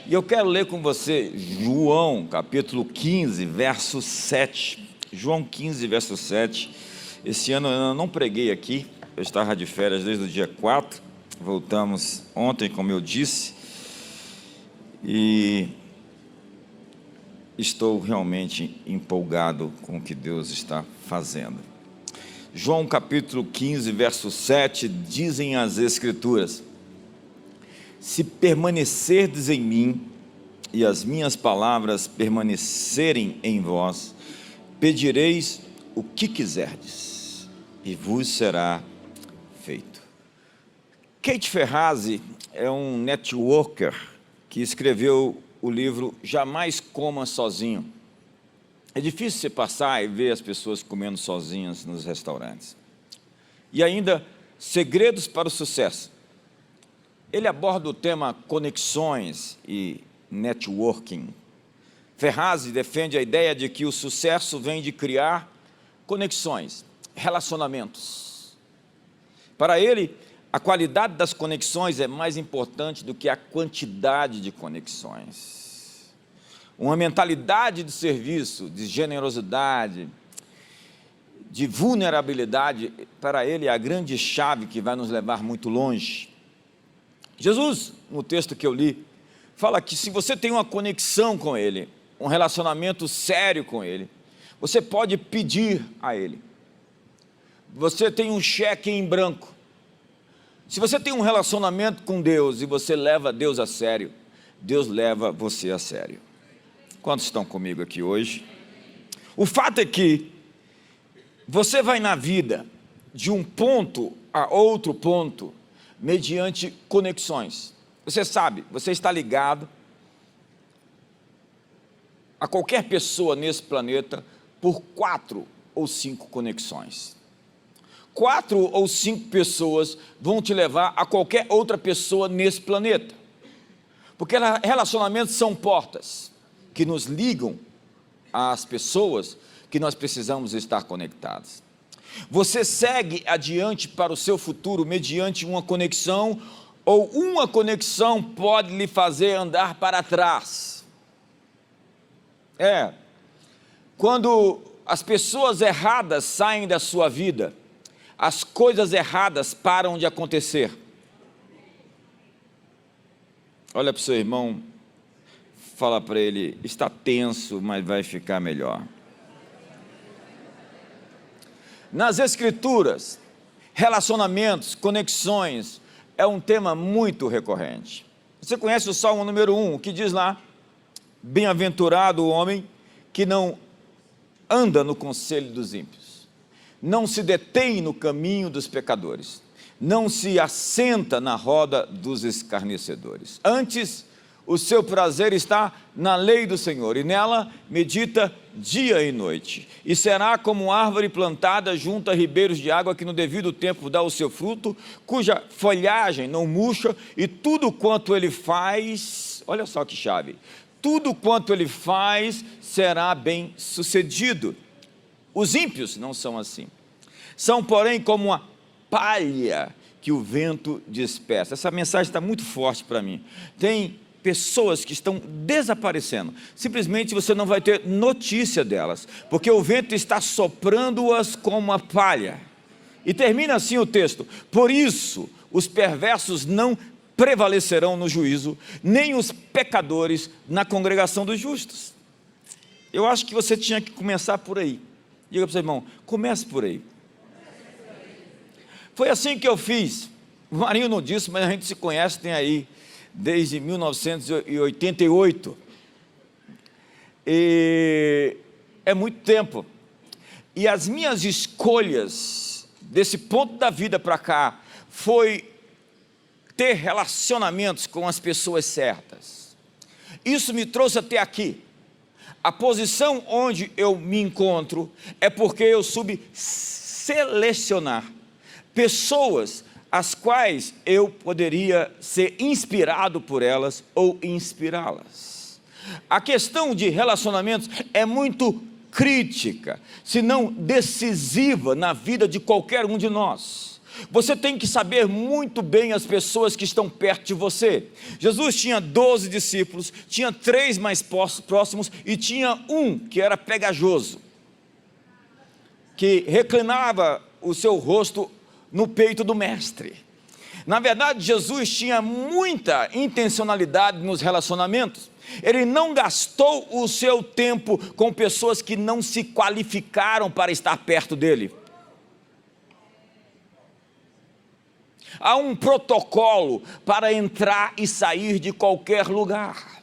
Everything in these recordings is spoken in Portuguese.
E eu quero ler com você João, capítulo 15, verso 7. João 15, verso 7. Esse ano eu não preguei aqui, eu estava de férias desde o dia 4. Voltamos ontem, como eu disse. E estou realmente empolgado com o que Deus está fazendo. João capítulo 15, verso 7, dizem as Escrituras: se permanecerdes em mim e as minhas palavras permanecerem em vós, pedireis o que quiserdes e vos será feito. Kate Ferrazzi é um networker que escreveu o livro Jamais Coma Sozinho. É difícil você passar e ver as pessoas comendo sozinhas nos restaurantes. E ainda, Segredos para o Sucesso. Ele aborda o tema conexões e networking. Ferrazzi defende a ideia de que o sucesso vem de criar conexões, relacionamentos. Para ele, a qualidade das conexões é mais importante do que a quantidade de conexões. Uma mentalidade de serviço, de generosidade, de vulnerabilidade, para ele é a grande chave que vai nos levar muito longe. Jesus, no texto que eu li, fala que se você tem uma conexão com Ele, um relacionamento sério com Ele, você pode pedir a Ele. Você tem um cheque em branco. Se você tem um relacionamento com Deus e você leva Deus a sério, Deus leva você a sério. Quantos estão comigo aqui hoje? O fato é que você vai na vida de um ponto a outro ponto mediante conexões. Você sabe, você está ligado a qualquer pessoa nesse planeta por 4 ou 5 conexões. 4 ou 5 pessoas vão te levar a qualquer outra pessoa nesse planeta. Porque relacionamentos são portas que nos ligam às pessoas que nós precisamos estar conectados. Você segue adiante para o seu futuro mediante uma conexão, ou uma conexão pode lhe fazer andar para trás. Quando as pessoas erradas saem da sua vida, as coisas erradas param de acontecer. Olha para o seu irmão, fala para ele: está tenso, mas vai ficar melhor. Nas Escrituras, relacionamentos, conexões, é um tema muito recorrente. Você conhece o Salmo número 1, que diz lá: bem-aventurado o homem que não anda no conselho dos ímpios, não se detém no caminho dos pecadores, não se assenta na roda dos escarnecedores. Antes, o seu prazer está na lei do Senhor, e nela medita dia e noite. E será como árvore plantada junto a ribeiros de água, que no devido tempo dá o seu fruto, cuja folhagem não murcha, e tudo quanto ele faz, olha só que chave, tudo quanto ele faz será bem sucedido. Os ímpios não são assim. São, porém, como uma palha que o vento dispersa. Essa mensagem está muito forte para mim. Tem pessoas que estão desaparecendo, simplesmente você não vai ter notícia delas, porque o vento está soprando-as como uma palha. E termina assim o texto: por isso os perversos não prevalecerão no juízo, nem os pecadores na congregação dos justos. Eu acho que você tinha que começar por aí. Diga para o seu irmão: comece por aí. Foi assim que eu fiz. O Marinho não disse, mas a gente se conhece, tem aí desde 1988, e é muito tempo, e as minhas escolhas desse ponto da vida para cá foi ter relacionamentos com as pessoas certas. Isso me trouxe até aqui. A posição onde eu me encontro é porque eu soube selecionar pessoas as quais eu poderia ser inspirado por elas ou inspirá-las. A questão de relacionamentos é muito crítica, se não decisiva na vida de qualquer um de nós. você tem que saber muito bem as pessoas que estão perto de você. Jesus tinha 12 discípulos, tinha 3 mais próximos e tinha um que era pegajoso, que reclinava o seu rosto no peito do mestre. Na verdade, Jesus tinha muita intencionalidade nos relacionamentos. Ele não gastou o seu tempo com pessoas que não se qualificaram para estar perto dele. Há um protocolo para entrar e sair de qualquer lugar.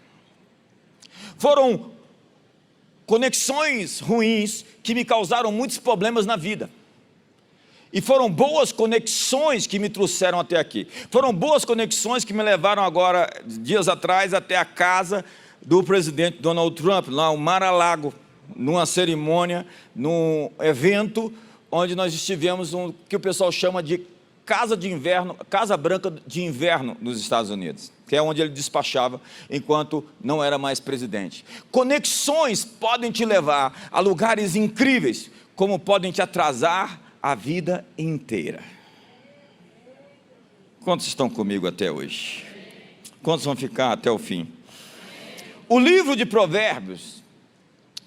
Foram conexões ruins que me causaram muitos problemas na vida. E foram boas conexões que me trouxeram até aqui. Foram boas conexões que me levaram agora, dias atrás, até a casa do presidente Donald Trump, lá no Mar-a-Lago, numa cerimônia, num evento, onde nós estivemos, que o pessoal chama de Casa de Inverno, Casa Branca de Inverno nos Estados Unidos, que é onde ele despachava enquanto não era mais presidente. Conexões podem te levar a lugares incríveis, como podem te atrasar a vida inteira. Quantos estão comigo até hoje? Quantos vão ficar até o fim? O livro de Provérbios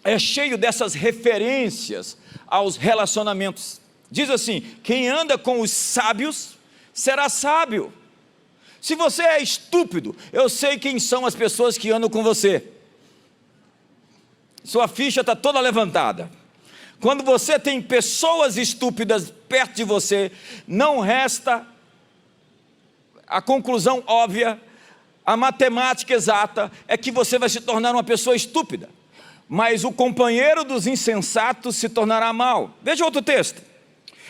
é cheio dessas referências aos relacionamentos. Diz assim: quem anda com os sábios será sábio. Se você é estúpido, eu sei quem são as pessoas que andam com você. Sua ficha está toda levantada. Quando você tem pessoas estúpidas perto de você, não resta a conclusão óbvia, a matemática exata, é que você vai se tornar uma pessoa estúpida. Mas o companheiro dos insensatos se tornará mau. Veja outro texto.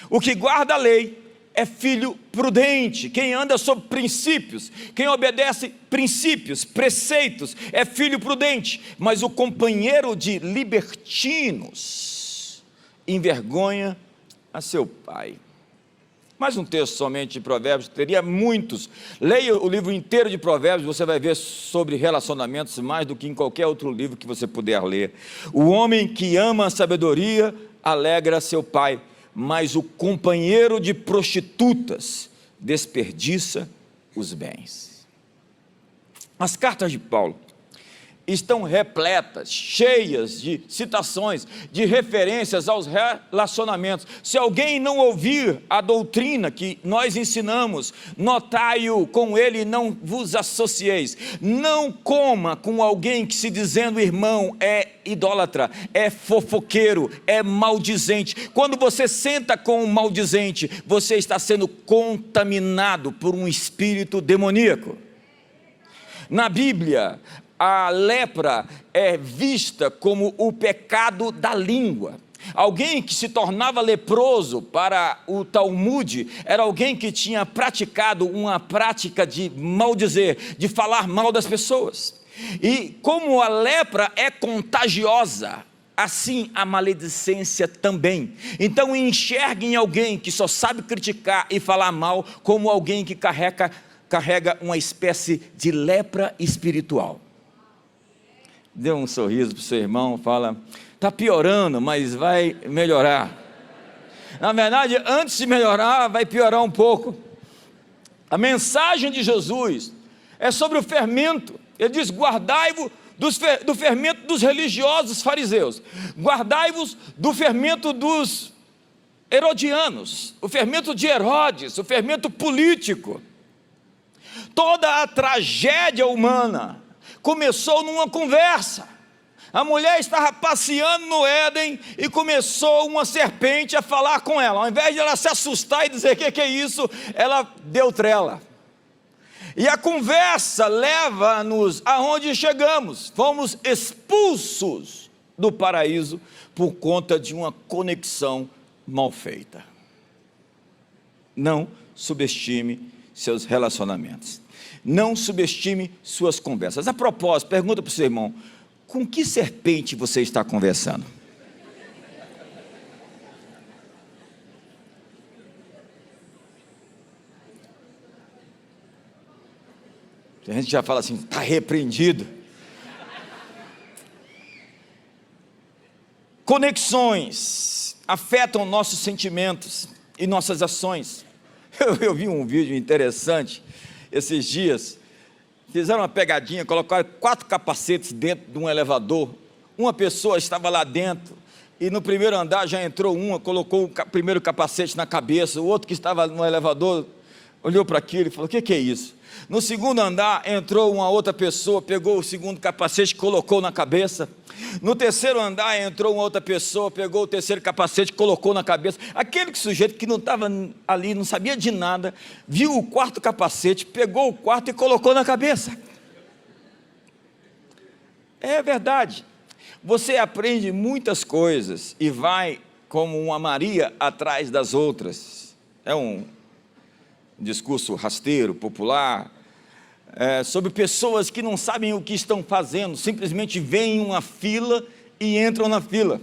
O que guarda a lei é filho prudente. Quem anda sob princípios, quem obedece princípios, preceitos, é filho prudente. Mas o companheiro de libertinos envergonha a seu pai. Mais um texto somente de Provérbios, teria muitos. Leia o livro inteiro de Provérbios, você vai ver sobre relacionamentos mais do que em qualquer outro livro que você puder ler. O homem que ama a sabedoria alegra seu pai, mas o companheiro de prostitutas desperdiça os bens. As cartas de Paulo estão repletas, cheias de citações, de referências aos relacionamentos. Se alguém não ouvir a doutrina que nós ensinamos, notai-o com ele, não vos associeis. Não coma com alguém que, se dizendo irmão, é idólatra, é fofoqueiro, é maldizente. Quando você senta com um maldizente, você está sendo contaminado por um espírito demoníaco. Na Bíblia, a lepra é vista como o pecado da língua. Alguém que se tornava leproso para o Talmud era alguém que tinha praticado uma prática de maldizer, de falar mal das pessoas. E como a lepra é contagiosa, assim a maledicência também. Então enxerguem alguém que só sabe criticar e falar mal como alguém que carrega uma espécie de lepra espiritual. Dê um sorriso para o seu irmão, fala: está piorando, mas vai melhorar. Na verdade, antes de melhorar, vai piorar um pouco. A mensagem de Jesus é sobre o fermento. Ele diz: guardai-vos do fermento dos religiosos fariseus, guardai-vos do fermento dos herodianos, o fermento de Herodes, o fermento político. Toda a tragédia humana começou numa conversa. A mulher estava passeando no Éden e começou uma serpente a falar com ela. Ao invés de ela se assustar e dizer: que é isso? Ela deu trela. E a conversa leva-nos aonde chegamos. Fomos expulsos do paraíso por conta de uma conexão mal feita. Não subestime seus relacionamentos. Não subestime suas conversas. A propósito, pergunta para o seu irmão: com que serpente você está conversando? A gente já fala assim: está repreendido. Conexões afetam nossos sentimentos e nossas ações. Eu vi um vídeo interessante esses dias. Fizeram uma pegadinha, colocaram 4 capacetes dentro de um elevador. Uma pessoa estava lá dentro e no primeiro andar já entrou uma, colocou o primeiro capacete na cabeça. O outro que estava no elevador olhou para aquilo e falou: o que é isso? No segundo andar entrou uma outra pessoa, pegou o segundo capacete e colocou na cabeça. No terceiro andar entrou uma outra pessoa, pegou o terceiro capacete e colocou na cabeça. Aquele sujeito que não estava ali, não sabia de nada, viu o quarto capacete, pegou o quarto e colocou na cabeça. É verdade. Você aprende muitas coisas e vai como uma Maria atrás das outras. É um discurso rasteiro, popular, sobre pessoas que não sabem o que estão fazendo, simplesmente veem uma fila e entram na fila.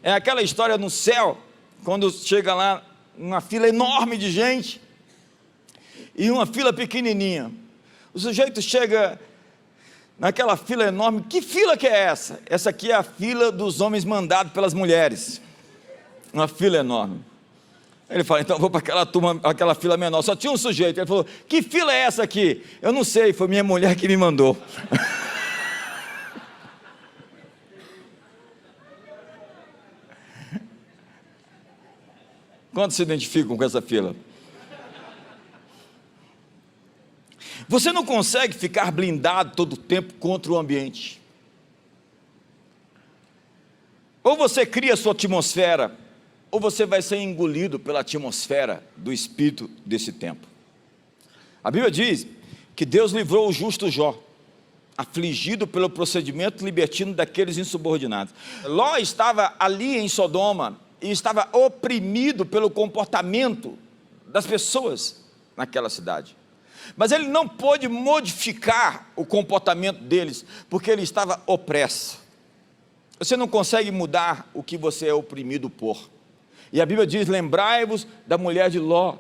É aquela história no céu, quando chega lá uma fila enorme de gente e uma fila pequenininha. O sujeito chega naquela fila enorme. Que fila que é essa? Essa aqui é a fila dos homens mandados pelas mulheres. Uma fila enorme. Ele fala: então vou para aquela turma, aquela fila menor. Só tinha um sujeito. Ele falou: que fila é essa aqui? Eu não sei, foi minha mulher que me mandou. Quantos se identificam com essa fila? Você não consegue ficar blindado todo o tempo contra o ambiente. Ou você cria a sua atmosfera, ou você vai ser engolido pela atmosfera do espírito desse tempo. A Bíblia diz que Deus livrou o justo Jó, afligido pelo procedimento libertino daqueles insubordinados. Ló estava ali em Sodoma e estava oprimido pelo comportamento das pessoas naquela cidade. Mas ele não pôde modificar o comportamento deles, porque ele estava opresso. Você não consegue mudar o que você é oprimido por. E a Bíblia diz: lembrai-vos da mulher de Ló,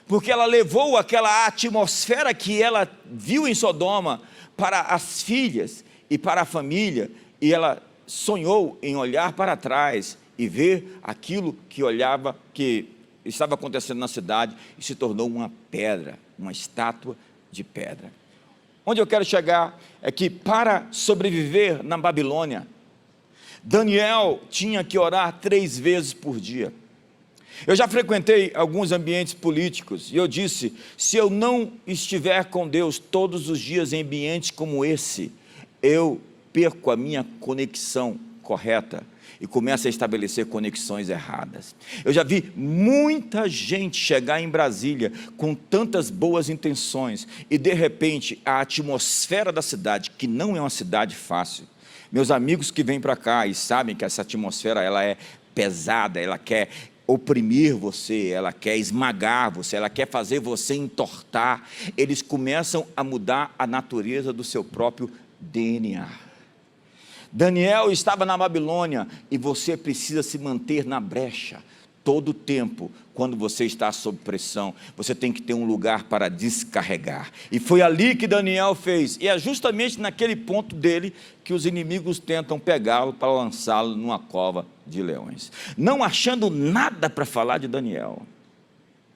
porque ela levou aquela atmosfera que ela viu em Sodoma para as filhas e para a família, e ela sonhou em olhar para trás e ver aquilo que olhava, que estava acontecendo na cidade, e se tornou uma pedra, uma estátua de pedra. Onde eu quero chegar é que, para sobreviver na Babilônia, Daniel tinha que orar 3 vezes por dia. Eu já frequentei alguns ambientes políticos e eu disse: se eu não estiver com Deus todos os dias em ambientes como esse, eu perco a minha conexão correta e começo a estabelecer conexões erradas. Eu já vi muita gente chegar em Brasília com tantas boas intenções e de repente a atmosfera da cidade, que não é uma cidade fácil. Meus amigos que vêm para cá e sabem que essa atmosfera ela é pesada, ela quer oprimir você, ela quer esmagar você, ela quer fazer você entortar. Eles começam a mudar a natureza do seu próprio DNA. Daniel estava na Babilônia e você precisa se manter na brecha todo o tempo. Quando você está sob pressão, você tem que ter um lugar para descarregar. E foi ali que Daniel fez. E é justamente naquele ponto dele que os inimigos tentam pegá-lo para lançá-lo numa cova de leões. Não achando nada para falar de Daniel.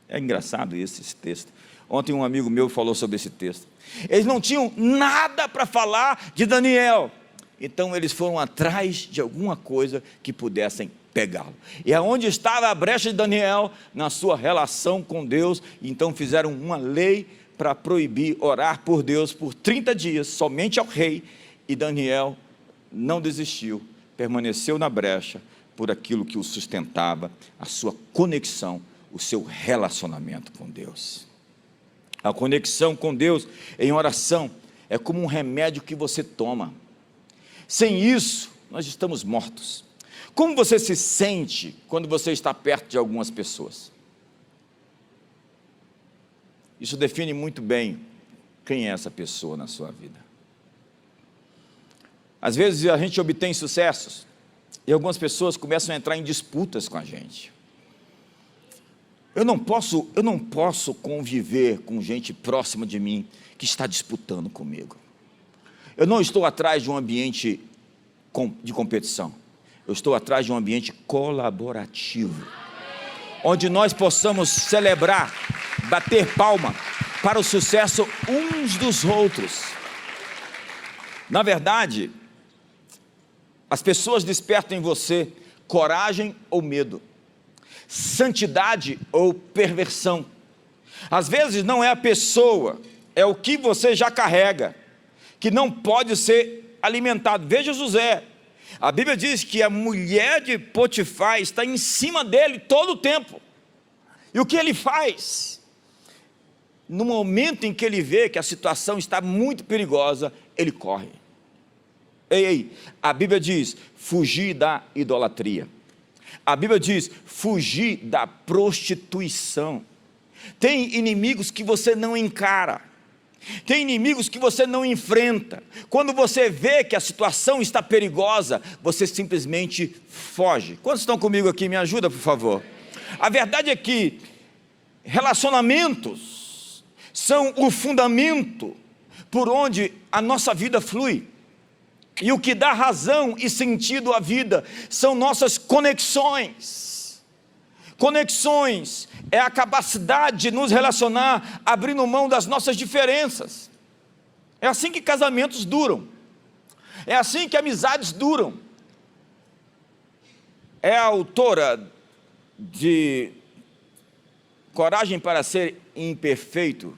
É engraçado esse texto. Ontem um amigo meu falou sobre esse texto. Eles não tinham nada para falar de Daniel. Então eles foram atrás de alguma coisa que pudessem pegá-lo. E aonde estava a brecha de Daniel? Na sua relação com Deus. Então fizeram uma lei para proibir orar por Deus por 30 dias, somente ao rei. E Daniel não desistiu, permaneceu na brecha por aquilo que o sustentava, a sua conexão, o seu relacionamento com Deus. A conexão com Deus em oração é como um remédio que você toma. Sem isso, nós estamos mortos. Como você se sente quando você está perto de algumas pessoas? Isso define muito bem quem é essa pessoa na sua vida. Às vezes a gente obtém sucessos e algumas pessoas começam a entrar em disputas com a gente. Eu não posso conviver com gente próxima de mim que está disputando comigo. Eu não estou atrás de um ambiente de competição. Eu estou atrás de um ambiente colaborativo, onde nós possamos celebrar bater palma para o sucesso uns dos outros. Na verdade, as pessoas despertam em você coragem ou medo, santidade ou perversão. Às vezes não é a pessoa, é o que você já carrega, que não pode ser alimentado. Veja José, a Bíblia diz que a mulher de Potifar está em cima dele todo o tempo. E o que ele faz? No momento em que ele vê que a situação está muito perigosa, ele corre. A Bíblia diz, fugir da idolatria. A Bíblia diz, fugir da prostituição. Tem inimigos que você não encara. Tem inimigos que você não enfrenta. Quando você vê que a situação está perigosa, você simplesmente foge. Quantos estão comigo aqui? Me ajuda, por favor. A verdade é que relacionamentos são o fundamento por onde a nossa vida flui. E o que dá razão e sentido à vida são nossas conexões. Conexões é a capacidade de nos relacionar abrindo mão das nossas diferenças. É assim que casamentos duram. É assim que amizades duram. É a autora de Coragem para Ser Imperfeito,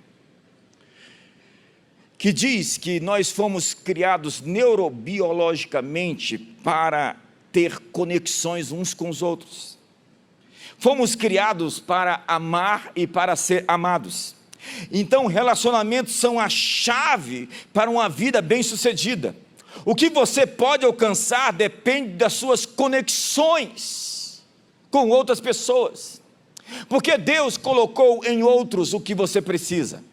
que diz que nós fomos criados neurobiologicamente para ter conexões uns com os outros. Fomos criados para amar e para ser amados. Então, relacionamentos são a chave para uma vida bem-sucedida. O que você pode alcançar depende das suas conexões com outras pessoas. Porque Deus colocou em outros o que você precisa.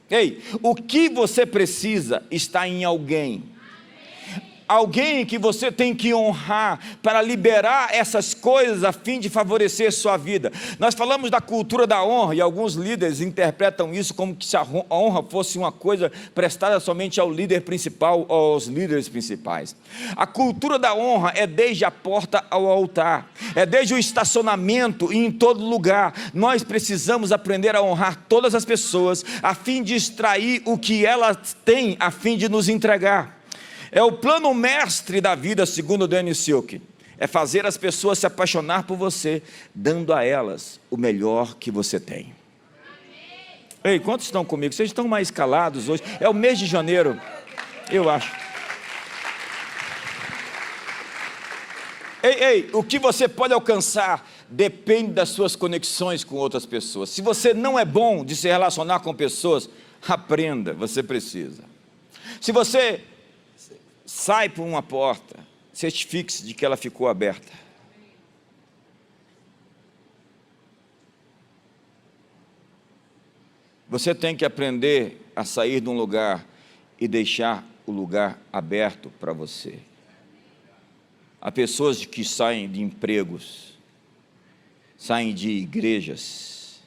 O que você precisa está em alguém. Alguém que você tem que honrar para liberar essas coisas a fim de favorecer sua vida. Nós falamos da cultura da honra e alguns líderes interpretam isso como que se a honra fosse uma coisa prestada somente ao líder principal ou aos líderes principais. A cultura da honra é desde a porta ao altar, é desde o estacionamento e em todo lugar. Nós precisamos aprender a honrar todas as pessoas a fim de extrair o que elas têm a fim de nos entregar. É o plano mestre da vida, segundo Dennis Silk. É fazer as pessoas se apaixonar por você, dando a elas o melhor que você tem. Ei, quantos estão comigo? Vocês estão mais calados hoje? É o mês de janeiro, eu acho. O que você pode alcançar depende das suas conexões com outras pessoas. Se você não é bom de se relacionar com pessoas, aprenda, você precisa. Se você sai por uma porta, certifique-se de que ela ficou aberta. Você tem que aprender a sair de um lugar e deixar o lugar aberto para você. Há pessoas que saem de empregos, saem de igrejas,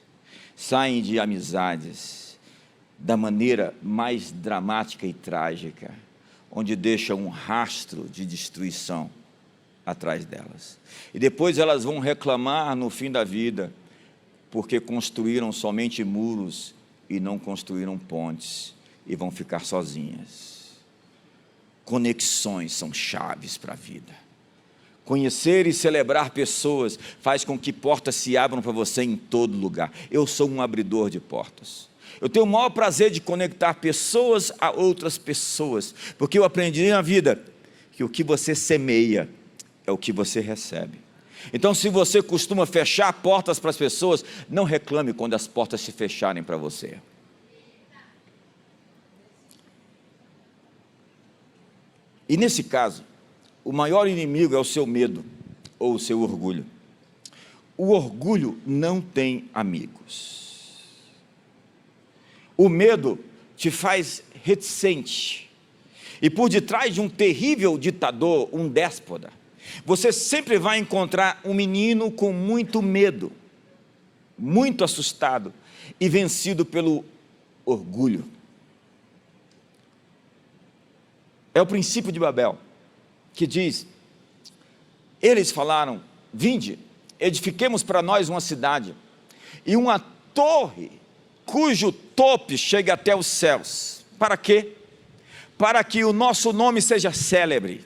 saem de amizades, da maneira mais dramática e trágica, onde deixa um rastro de destruição atrás delas. E depois elas vão reclamar no fim da vida, porque construíram somente muros e não construíram pontes, e vão ficar sozinhas. Conexões são chaves para a vida. Conhecer e celebrar pessoas faz com que portas se abram para você em todo lugar. Eu sou um abridor de portas. Eu tenho o maior prazer de conectar pessoas a outras pessoas, porque eu aprendi na vida que o que você semeia é o que você recebe. Então, se você costuma fechar portas para as pessoas, não reclame quando as portas se fecharem para você. E nesse caso, o maior inimigo é o seu medo ou o seu orgulho. O orgulho não tem amigos. O medo te faz reticente. E por detrás de um terrível ditador, um déspota, você sempre vai encontrar um menino com muito medo, muito assustado e vencido pelo orgulho. É o princípio de Babel, que diz, eles falaram, vinde, edifiquemos para nós uma cidade e uma torre cujo topo chegue até os céus. Para quê? Para que o nosso nome seja célebre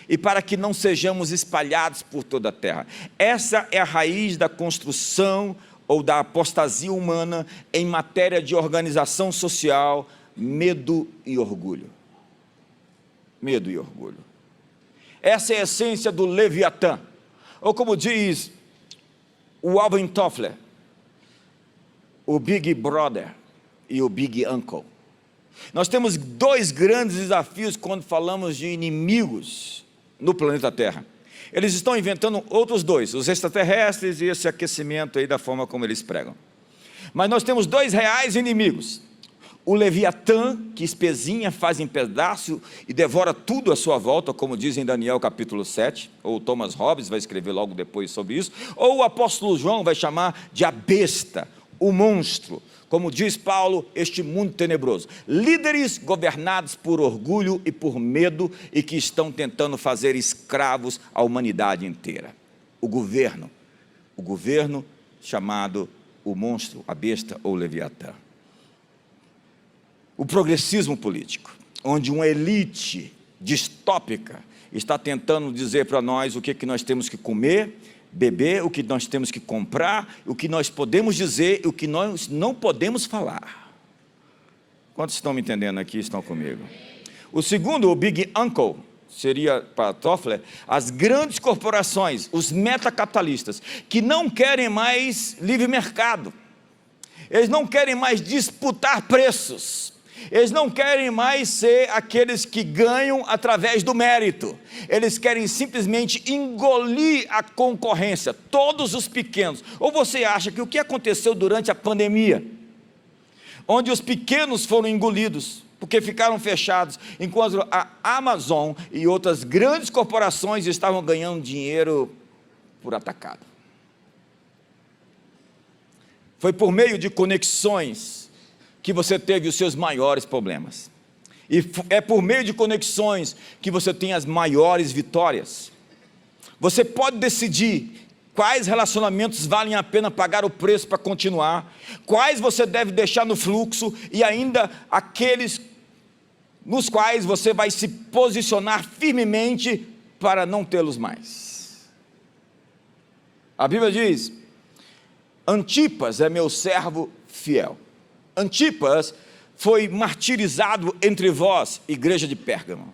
e para que não sejamos espalhados por toda a terra. Essa é a raiz da construção ou da apostasia humana em matéria de organização social: medo e orgulho. Medo e orgulho. Essa é a essência do Leviatã, ou como diz o Alvin Toffler, o Big Brother e o Big Uncle. Nós temos dois grandes desafios quando falamos de inimigos no planeta Terra. Eles estão inventando outros dois, os extraterrestres e esse aquecimento aí da forma como eles pregam. Mas nós temos dois reais inimigos: o Leviatã, que espezinha, faz em pedaço e devora tudo à sua volta, como diz em Daniel capítulo 7, ou Thomas Hobbes vai escrever logo depois sobre isso, ou o apóstolo João vai chamar de a besta, o monstro, como diz Paulo, este mundo tenebroso. Líderes governados por orgulho e por medo e que estão tentando fazer escravos a humanidade inteira. O governo chamado o monstro, a besta ou Leviatã. O progressismo político, onde uma elite distópica está tentando dizer para nós o que nós temos que comer, beber, o que nós temos que comprar, o que nós podemos dizer e o que nós não podemos falar. Quantos estão me entendendo aqui, estão comigo? O segundo, o Big Uncle, seria para Toffler, as grandes corporações, os metacapitalistas, que não querem mais livre mercado, eles não querem mais disputar preços, eles não querem mais ser aqueles que ganham através do mérito, eles querem simplesmente engolir a concorrência, todos os pequenos. Ou você acha que o que aconteceu durante a pandemia, onde os pequenos foram engolidos, porque ficaram fechados, enquanto a Amazon e outras grandes corporações estavam ganhando dinheiro por atacado? Foi por meio de conexões que você teve os seus maiores problemas, e é por meio de conexões que você tem as maiores vitórias. Você pode decidir quais relacionamentos valem a pena pagar o preço para continuar, quais você deve deixar no fluxo, e ainda aqueles nos quais você vai se posicionar firmemente para não tê-los mais. A Bíblia diz: Antipas é meu servo fiel. Antipas foi martirizado entre vós, igreja de Pérgamo,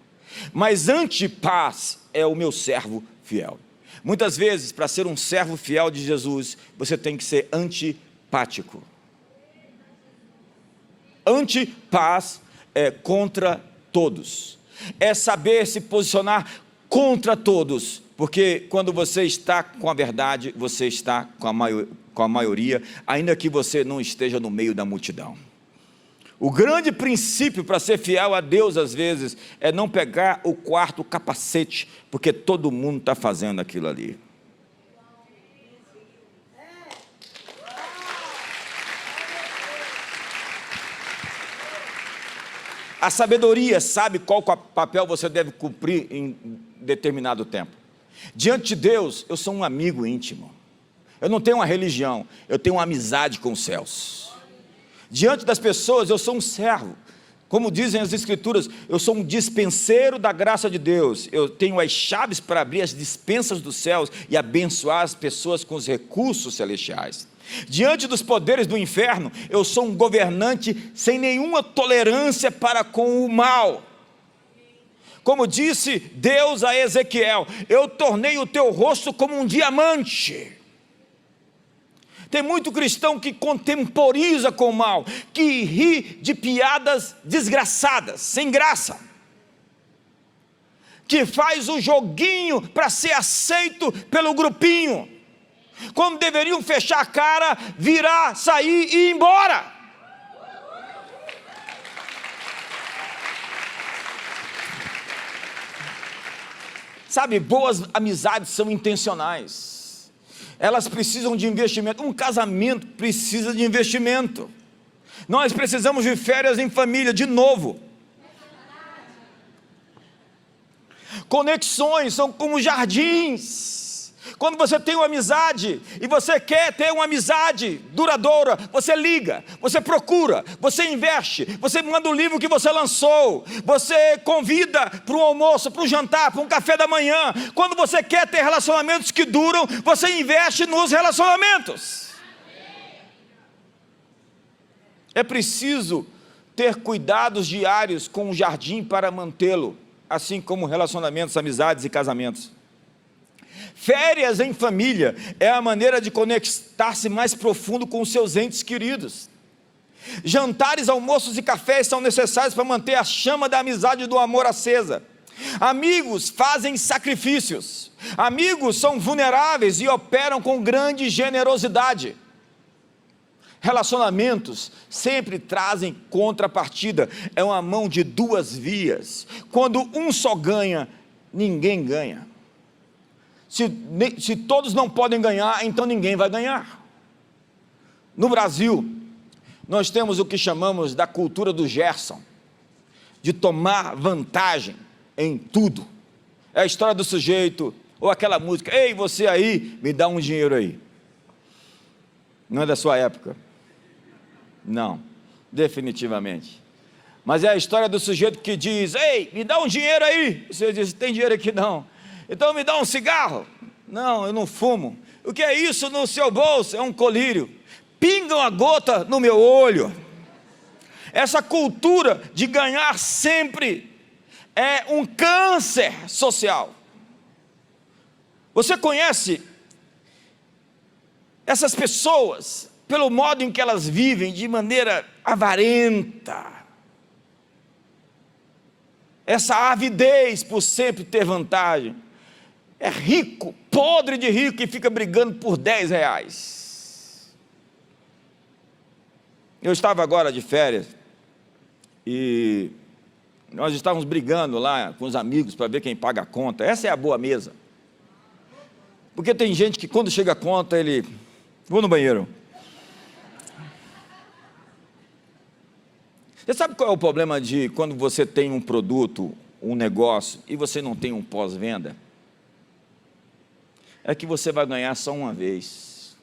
mas Antipas é o meu servo fiel. Muitas vezes, para ser um servo fiel de Jesus, você tem que ser antipático. Antipas é contra todos, é saber se posicionar contra todos, porque quando você está com a verdade, você está com a maioria, ainda que você não esteja no meio da multidão. O grande princípio para ser fiel a Deus, às vezes, é não pegar o quarto capacete, porque todo mundo está fazendo aquilo ali. A sabedoria sabe qual papel você deve cumprir em determinado tempo. Diante de Deus, eu sou um amigo íntimo. Eu não tenho uma religião, eu tenho uma amizade com os céus. Diante das pessoas, eu sou um servo. Como dizem as Escrituras, eu sou um dispenseiro da graça de Deus. Eu tenho as chaves para abrir as dispensas dos céus e abençoar as pessoas com os recursos celestiais. Diante dos poderes do inferno, eu sou um governante sem nenhuma tolerância para com o mal. Como disse Deus a Ezequiel: eu tornei o teu rosto como um diamante. Tem muito cristão que contemporiza com o mal, que ri de piadas desgraçadas, sem graça, que faz o joguinho para ser aceito pelo grupinho, quando deveriam fechar a cara, virar, sair e ir embora. Sabe, boas amizades são intencionais. Elas precisam de investimento. Um casamento precisa de investimento. Nós precisamos de férias em família, de novo. Conexões são como jardins. Quando você tem uma amizade e você quer ter uma amizade duradoura, você liga, você procura, você investe, você manda o livro que você lançou, você convida para um almoço, para um jantar, para um café da manhã. Quando você quer ter relacionamentos que duram, você investe nos relacionamentos. É preciso ter cuidados diários com o jardim para mantê-lo, assim como relacionamentos, amizades e casamentos. Férias em família é a maneira de conectar-se mais profundo com os seus entes queridos. Jantares, almoços e cafés são necessários para manter a chama da amizade e do amor acesa. Amigos fazem sacrifícios. Amigos são vulneráveis e operam com grande generosidade. Relacionamentos sempre trazem contrapartida. É uma mão de duas vias. Quando um só ganha, ninguém ganha. Se todos não podem ganhar, então ninguém vai ganhar. No Brasil, nós temos o que chamamos da cultura do Gerson, de tomar vantagem em tudo. É a história do sujeito, ou aquela música, ei, você aí, me dá um dinheiro aí. Não é da sua época. Não, definitivamente. Mas é a história do sujeito que diz, ei, me dá um dinheiro aí. Você diz, tem dinheiro aqui não. Então me dá um cigarro. Não, eu não fumo. O que é isso no seu bolso? É um colírio. Pinga uma gota no meu olho. Essa cultura de ganhar sempre é um câncer social. Você conhece essas pessoas pelo modo em que elas vivem de maneira avarenta, essa avidez por sempre ter vantagem. É rico, podre de rico, e fica brigando por 10 reais. Eu estava agora de férias e nós estávamos brigando lá com os amigos para ver quem paga a conta. Essa é a boa mesa, porque tem gente que quando chega a conta ele, vou no banheiro. Você sabe qual é o problema de quando você tem um produto, um negócio, e você não tem um pós-venda? É que você vai ganhar só uma vez.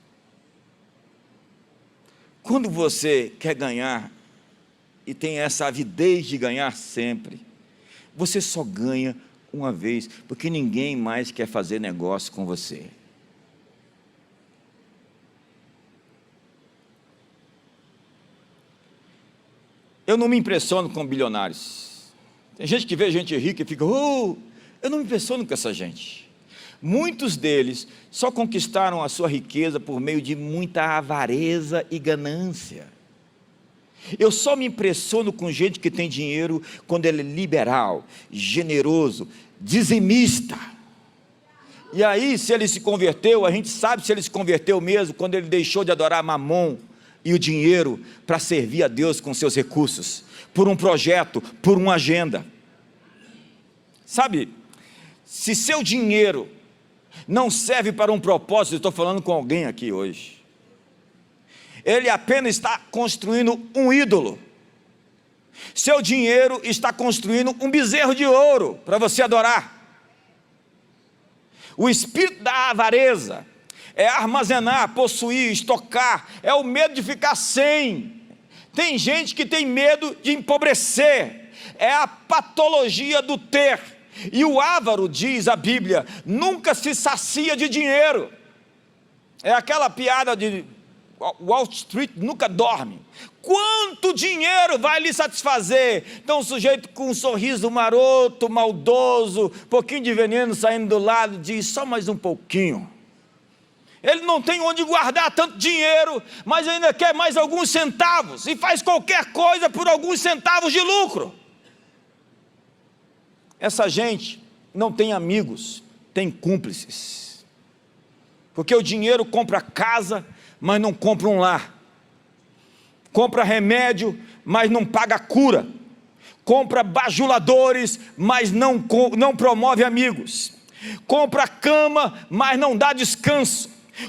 Quando você quer ganhar, e tem essa avidez de ganhar sempre, você só ganha uma vez, porque ninguém mais quer fazer negócio com você. Eu não me impressiono com bilionários. Tem gente que vê gente rica e fica, eu não me impressiono com essa gente. Muitos deles só conquistaram a sua riqueza por meio de muita avareza e ganância. Eu só me impressiono com gente que tem dinheiro quando ele é liberal, generoso, dizimista. E aí, se ele se converteu, a gente sabe se ele se converteu mesmo quando ele deixou de adorar Mamon e o dinheiro para servir a Deus com seus recursos, por um projeto, por uma agenda. Sabe, se seu dinheiro não serve para um propósito, eu estou falando com alguém aqui hoje, ele apenas está construindo um ídolo. Seu dinheiro está construindo um bezerro de ouro para você adorar. O espírito da avareza é armazenar, possuir, estocar, é o medo de ficar sem. Tem gente que tem medo de empobrecer, é a patologia do ter. E o avaro, diz a Bíblia, nunca se sacia de dinheiro. É aquela piada de Wall Street nunca dorme. Quanto dinheiro vai lhe satisfazer? Então o sujeito com um sorriso maroto, maldoso, um pouquinho de veneno saindo do lado, diz, só mais um pouquinho. Ele não tem onde guardar tanto dinheiro, mas ainda quer mais alguns centavos, e faz qualquer coisa por alguns centavos de lucro. Essa gente não tem amigos, tem cúmplices. Porque o dinheiro compra casa, mas não compra um lar. Compra remédio, mas não paga cura. Compra bajuladores, mas não promove amigos. Compra cama, mas não dá descanso.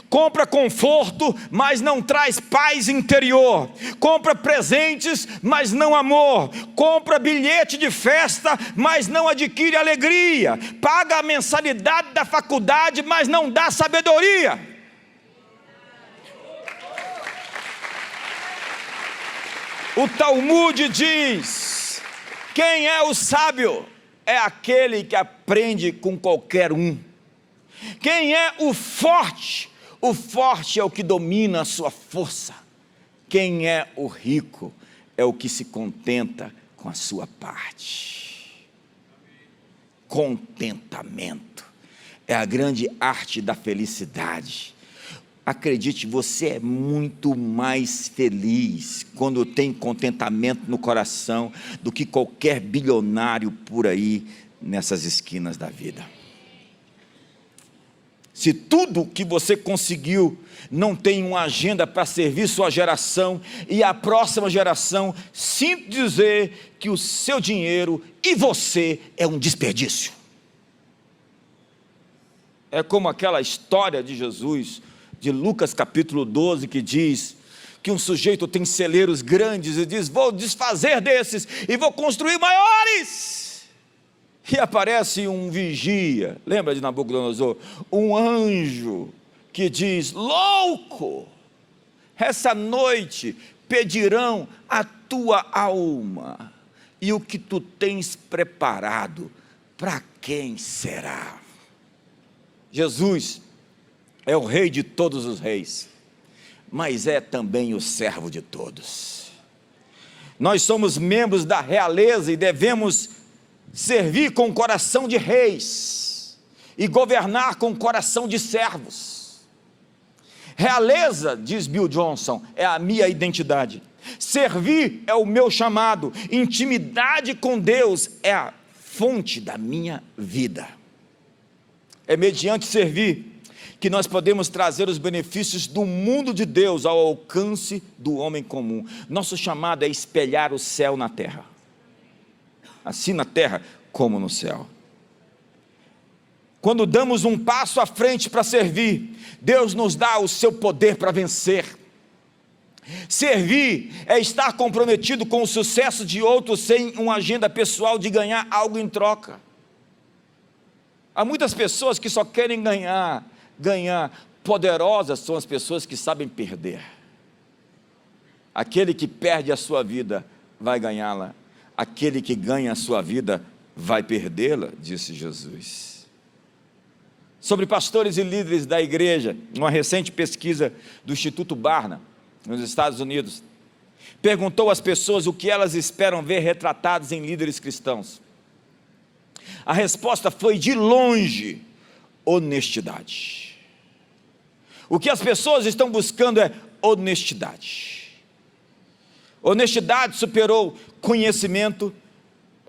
Compra conforto, mas não traz paz interior. Compra presentes, mas não amor. Compra bilhete de festa, mas não adquire alegria. Paga a mensalidade da faculdade, mas não dá sabedoria. O Talmud diz: quem é o sábio? É aquele que aprende com qualquer um. Quem é o forte? O forte é o que domina a sua força. Quem é o rico? É o que se contenta com a sua parte. Contentamento é a grande arte da felicidade. Acredite, você é muito mais feliz quando tem contentamento no coração do que qualquer bilionário por aí nessas esquinas da vida. Se tudo que você conseguiu não tem uma agenda para servir sua geração e a próxima geração, sinto dizer que o seu dinheiro e você é um desperdício. É como aquela história de Jesus, de Lucas capítulo 12, que diz que um sujeito tem celeiros grandes e diz: vou desfazer desses e vou construir maiores. E aparece um vigia, lembra de Nabucodonosor? Um anjo que diz: louco, essa noite pedirão a tua alma, e o que tu tens preparado, para quem será? Jesus é o rei de todos os reis, mas é também o servo de todos. Nós somos membros da realeza e devemos servir com o coração de reis e governar com o coração de servos. Realeza, diz Bill Johnson, é a minha identidade. Servir é o meu chamado. Intimidade com Deus é a fonte da minha vida. É mediante servir que nós podemos trazer os benefícios do mundo de Deus ao alcance do homem comum. Nosso chamado é espelhar o céu na terra, assim na terra como no céu. Quando damos um passo à frente para servir, Deus nos dá o seu poder para vencer. Servir é estar comprometido com o sucesso de outros sem uma agenda pessoal de ganhar algo em troca. Há muitas pessoas que só querem ganhar. Poderosas são as pessoas que sabem perder. Aquele que perde a sua vida vai ganhá-la. Aquele que ganha a sua vida vai perdê-la, disse Jesus. Sobre pastores e líderes da igreja, uma recente pesquisa do Instituto Barna, nos Estados Unidos, perguntou às pessoas o que elas esperam ver retratados em líderes cristãos. A resposta foi, de longe, honestidade. O que as pessoas estão buscando é honestidade. Honestidade superou conhecimento,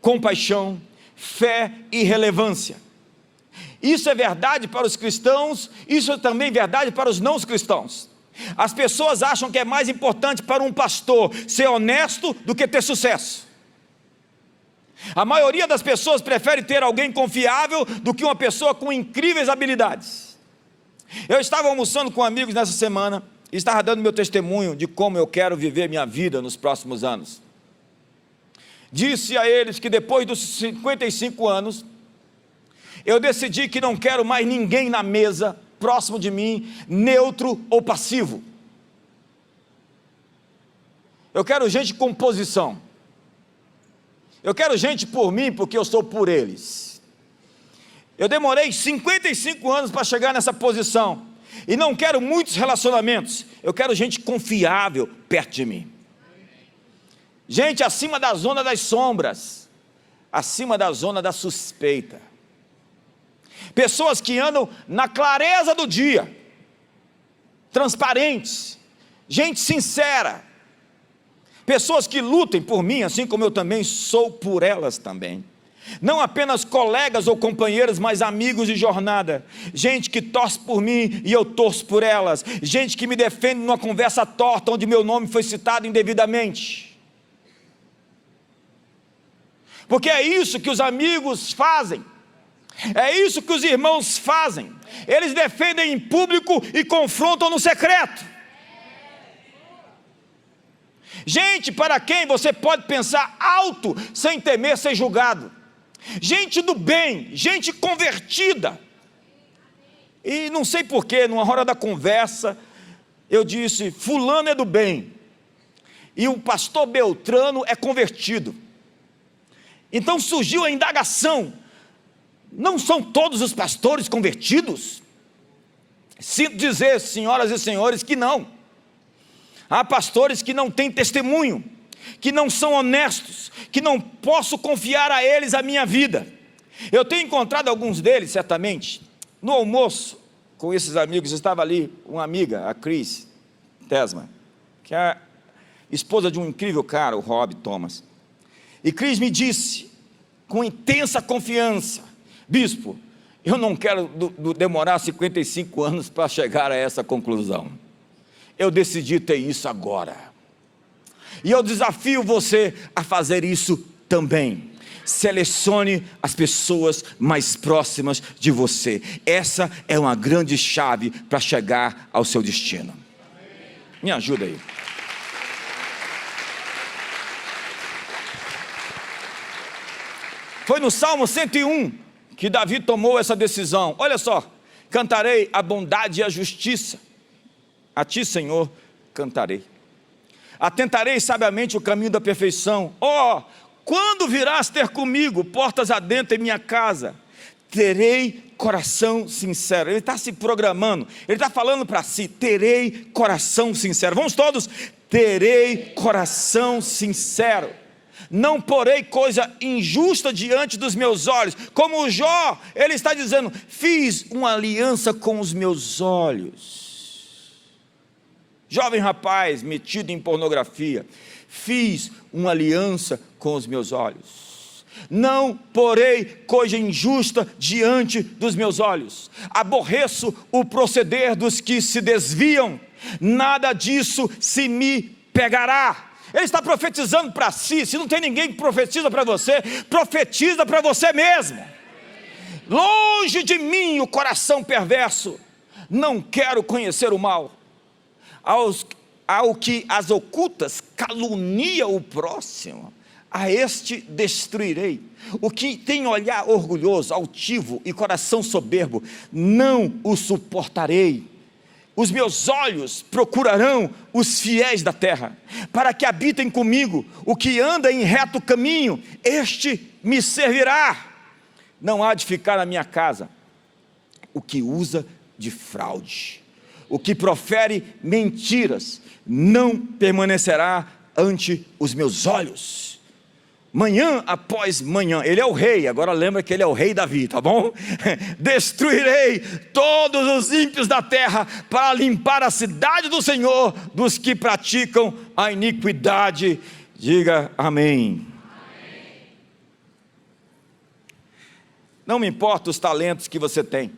compaixão, fé e relevância. Isso é verdade para os cristãos, isso é também verdade para os não cristãos. As pessoas acham que é mais importante para um pastor ser honesto do que ter sucesso. A maioria das pessoas prefere ter alguém confiável do que uma pessoa com incríveis habilidades. Eu estava almoçando com amigos nessa semana e estava dando meu testemunho de como eu quero viver minha vida nos próximos anos. Disse a eles que depois dos 55 anos, eu decidi que não quero mais ninguém na mesa, próximo de mim, neutro ou passivo. Eu quero gente com posição. Eu quero gente por mim, porque eu sou por eles. Eu demorei 55 anos para chegar nessa posição, e não quero muitos relacionamentos, eu quero gente confiável perto de mim. Gente acima da zona das sombras, acima da zona da suspeita. Pessoas que andam na clareza do dia, transparentes, gente sincera. Pessoas que lutem por mim, assim como eu também sou por elas também. Não apenas colegas ou companheiros, mas amigos de jornada. Gente que torce por mim e eu torço por elas. Gente que me defende numa conversa torta, onde meu nome foi citado indevidamente. Porque é isso que os amigos fazem. É isso que os irmãos fazem. Eles defendem em público e confrontam no secreto. Gente para quem você pode pensar alto sem temer ser julgado. Gente do bem, gente convertida. E não sei porquê, numa hora da conversa, eu disse, fulano é do bem, e o pastor Beltrano é convertido. Então surgiu a indagação, não são todos os pastores convertidos? Sinto dizer, senhoras e senhores, que não. Há pastores que não têm testemunho, que não são honestos, que não posso confiar a eles a minha vida. Eu tenho encontrado alguns deles, certamente. No almoço, com esses amigos, estava ali uma amiga, a Cris Tesma, que é a esposa de um incrível cara, o Rob Thomas. E Cris me disse, com intensa confiança, bispo, eu não quero demorar 55 anos para chegar a essa conclusão. Eu decidi ter isso agora. E eu desafio você a fazer isso também. Selecione as pessoas mais próximas de você. Essa é uma grande chave para chegar ao seu destino. Me ajuda aí. Foi no Salmo 101 que Davi tomou essa decisão. Olha só, cantarei a bondade e a justiça. A ti, Senhor, cantarei. Atentarei sabiamente o caminho da perfeição. Oh, quando virás ter comigo, portas adentro em minha casa, terei coração sincero. Ele está se programando, ele está falando para si, terei coração sincero. Vamos todos, terei coração sincero. Não porei coisa injusta diante dos meus olhos. Como o Jó, ele está dizendo, fiz uma aliança com os meus olhos. Jovem rapaz metido em pornografia, fiz uma aliança com os meus olhos. Não porei coisa injusta diante dos meus olhos. Aborreço o proceder dos que se desviam. Nada disso se me pegará. Ele está profetizando para si. Se não tem ninguém que profetiza para você, profetiza para você mesmo. Longe de mim o coração perverso. Não quero conhecer o mal. Ao que as ocultas calunia o próximo, a este destruirei. O que tem olhar orgulhoso, altivo e coração soberbo, não o suportarei. Os meus olhos procurarão os fiéis da terra, para que habitem comigo. O que anda em reto caminho, este me servirá. Não há de ficar na minha casa o que usa de fraude. O que profere mentiras não permanecerá ante os meus olhos. Manhã após manhã, ele é o rei, agora lembra que ele é o rei Davi, tá bom? Destruirei todos os ímpios da terra para limpar a cidade do Senhor dos que praticam a iniquidade. Diga amém. Não me importa os talentos que você tem.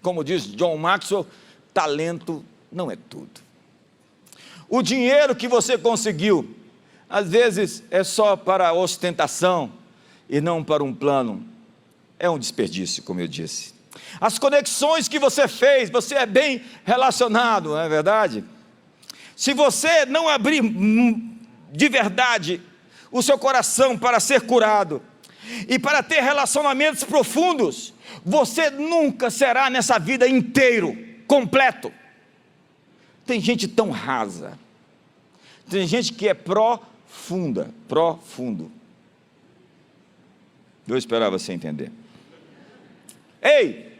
Como diz John Maxwell, talento não é tudo. O dinheiro que você conseguiu, às vezes é só para ostentação e não para um plano. É um desperdício, como eu disse. As conexões que você fez, você é bem relacionado, não é verdade? Se você não abrir de verdade o seu coração para ser curado e para ter relacionamentos profundos, você nunca será nessa vida inteiro, completo. Tem gente tão rasa, tem gente que é profundo. Eu esperava você entender. Ei,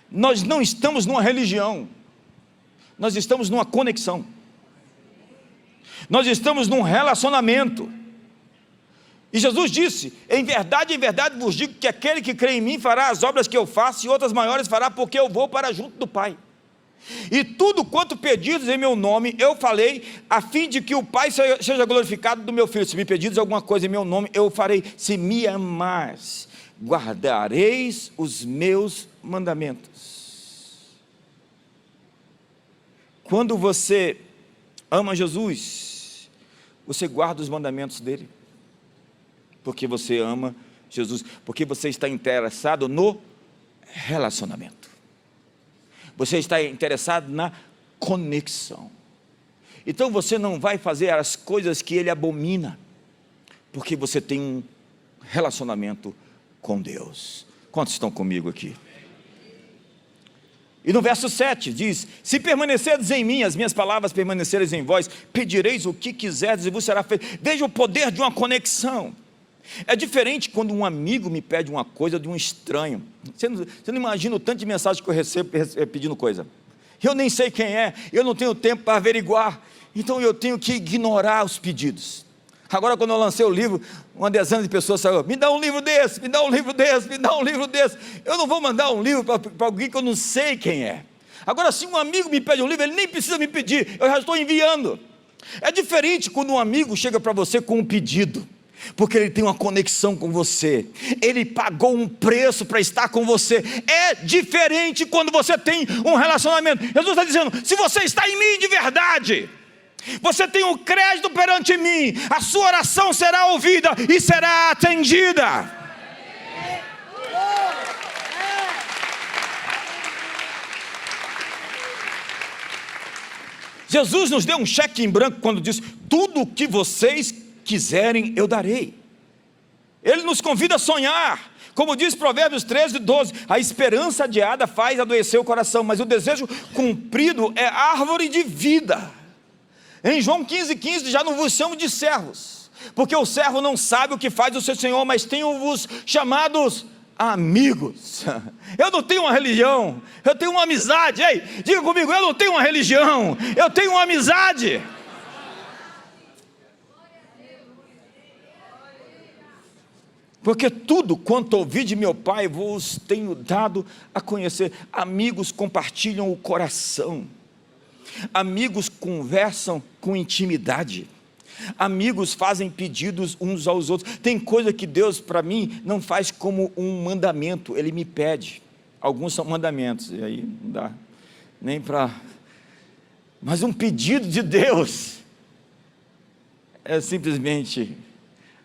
nós não estamos numa religião, nós estamos numa conexão, nós estamos num relacionamento. E Jesus disse, em verdade vos digo que aquele que crê em mim fará as obras que eu faço e outras maiores fará, porque eu vou para junto do Pai. E tudo quanto pedidos em meu nome, eu falei, a fim de que o Pai seja glorificado do meu Filho. Se me pedidos alguma coisa em meu nome, eu farei. Se me amares, guardareis os meus mandamentos. Quando você ama Jesus, você guarda os mandamentos dele. Porque você ama Jesus, porque você está interessado no relacionamento. Você está interessado na conexão. Então você não vai fazer as coisas que ele abomina, porque você tem um relacionamento com Deus. Quantos estão comigo aqui? E no verso 7 diz: se permanecerdes em mim, as minhas palavras permanecerem em vós, pedireis o que quiserdes e vos será feito. Veja o poder de uma conexão. É diferente quando um amigo me pede uma coisa de um estranho. Você não imagina o tanto de mensagem que eu recebo pedindo coisa. Eu nem sei quem é, eu não tenho tempo para averiguar, então eu tenho que ignorar os pedidos. Agora, quando eu lancei o livro, uma dezena de pessoas saiu: me dá um livro desse, me dá um livro desse, me dá um livro desse. Eu não vou mandar um livro para alguém que eu não sei quem é. Agora, se um amigo me pede um livro, ele nem precisa me pedir, eu já estou enviando. É diferente quando um amigo chega para você com um pedido, porque ele tem uma conexão com você, ele pagou um preço para estar com você. É diferente quando você tem um relacionamento. Jesus está dizendo: se você está em mim de verdade, você tem um crédito perante mim, a sua oração será ouvida e será atendida. Jesus nos deu um cheque em branco quando diz: tudo o que vocês quiserem eu darei. Ele nos convida a sonhar, como diz Provérbios 13:12, a esperança adiada faz adoecer o coração, mas o desejo cumprido é árvore de vida. Em João 15:15, já não vos chamo de servos, porque o servo não sabe o que faz o seu senhor, mas tenho-vos chamados amigos. Eu não tenho uma religião, eu tenho uma amizade. Ei, diga comigo: eu não tenho uma religião, eu tenho uma amizade. Porque tudo quanto ouvi de meu Pai vos tenho dado a conhecer. Amigos compartilham o coração. Amigos conversam com intimidade. Amigos fazem pedidos uns aos outros. Tem coisa que Deus para mim não faz como um mandamento, Ele me pede. Alguns são mandamentos, e aí não dá nem para... Mas um pedido de Deus é simplesmente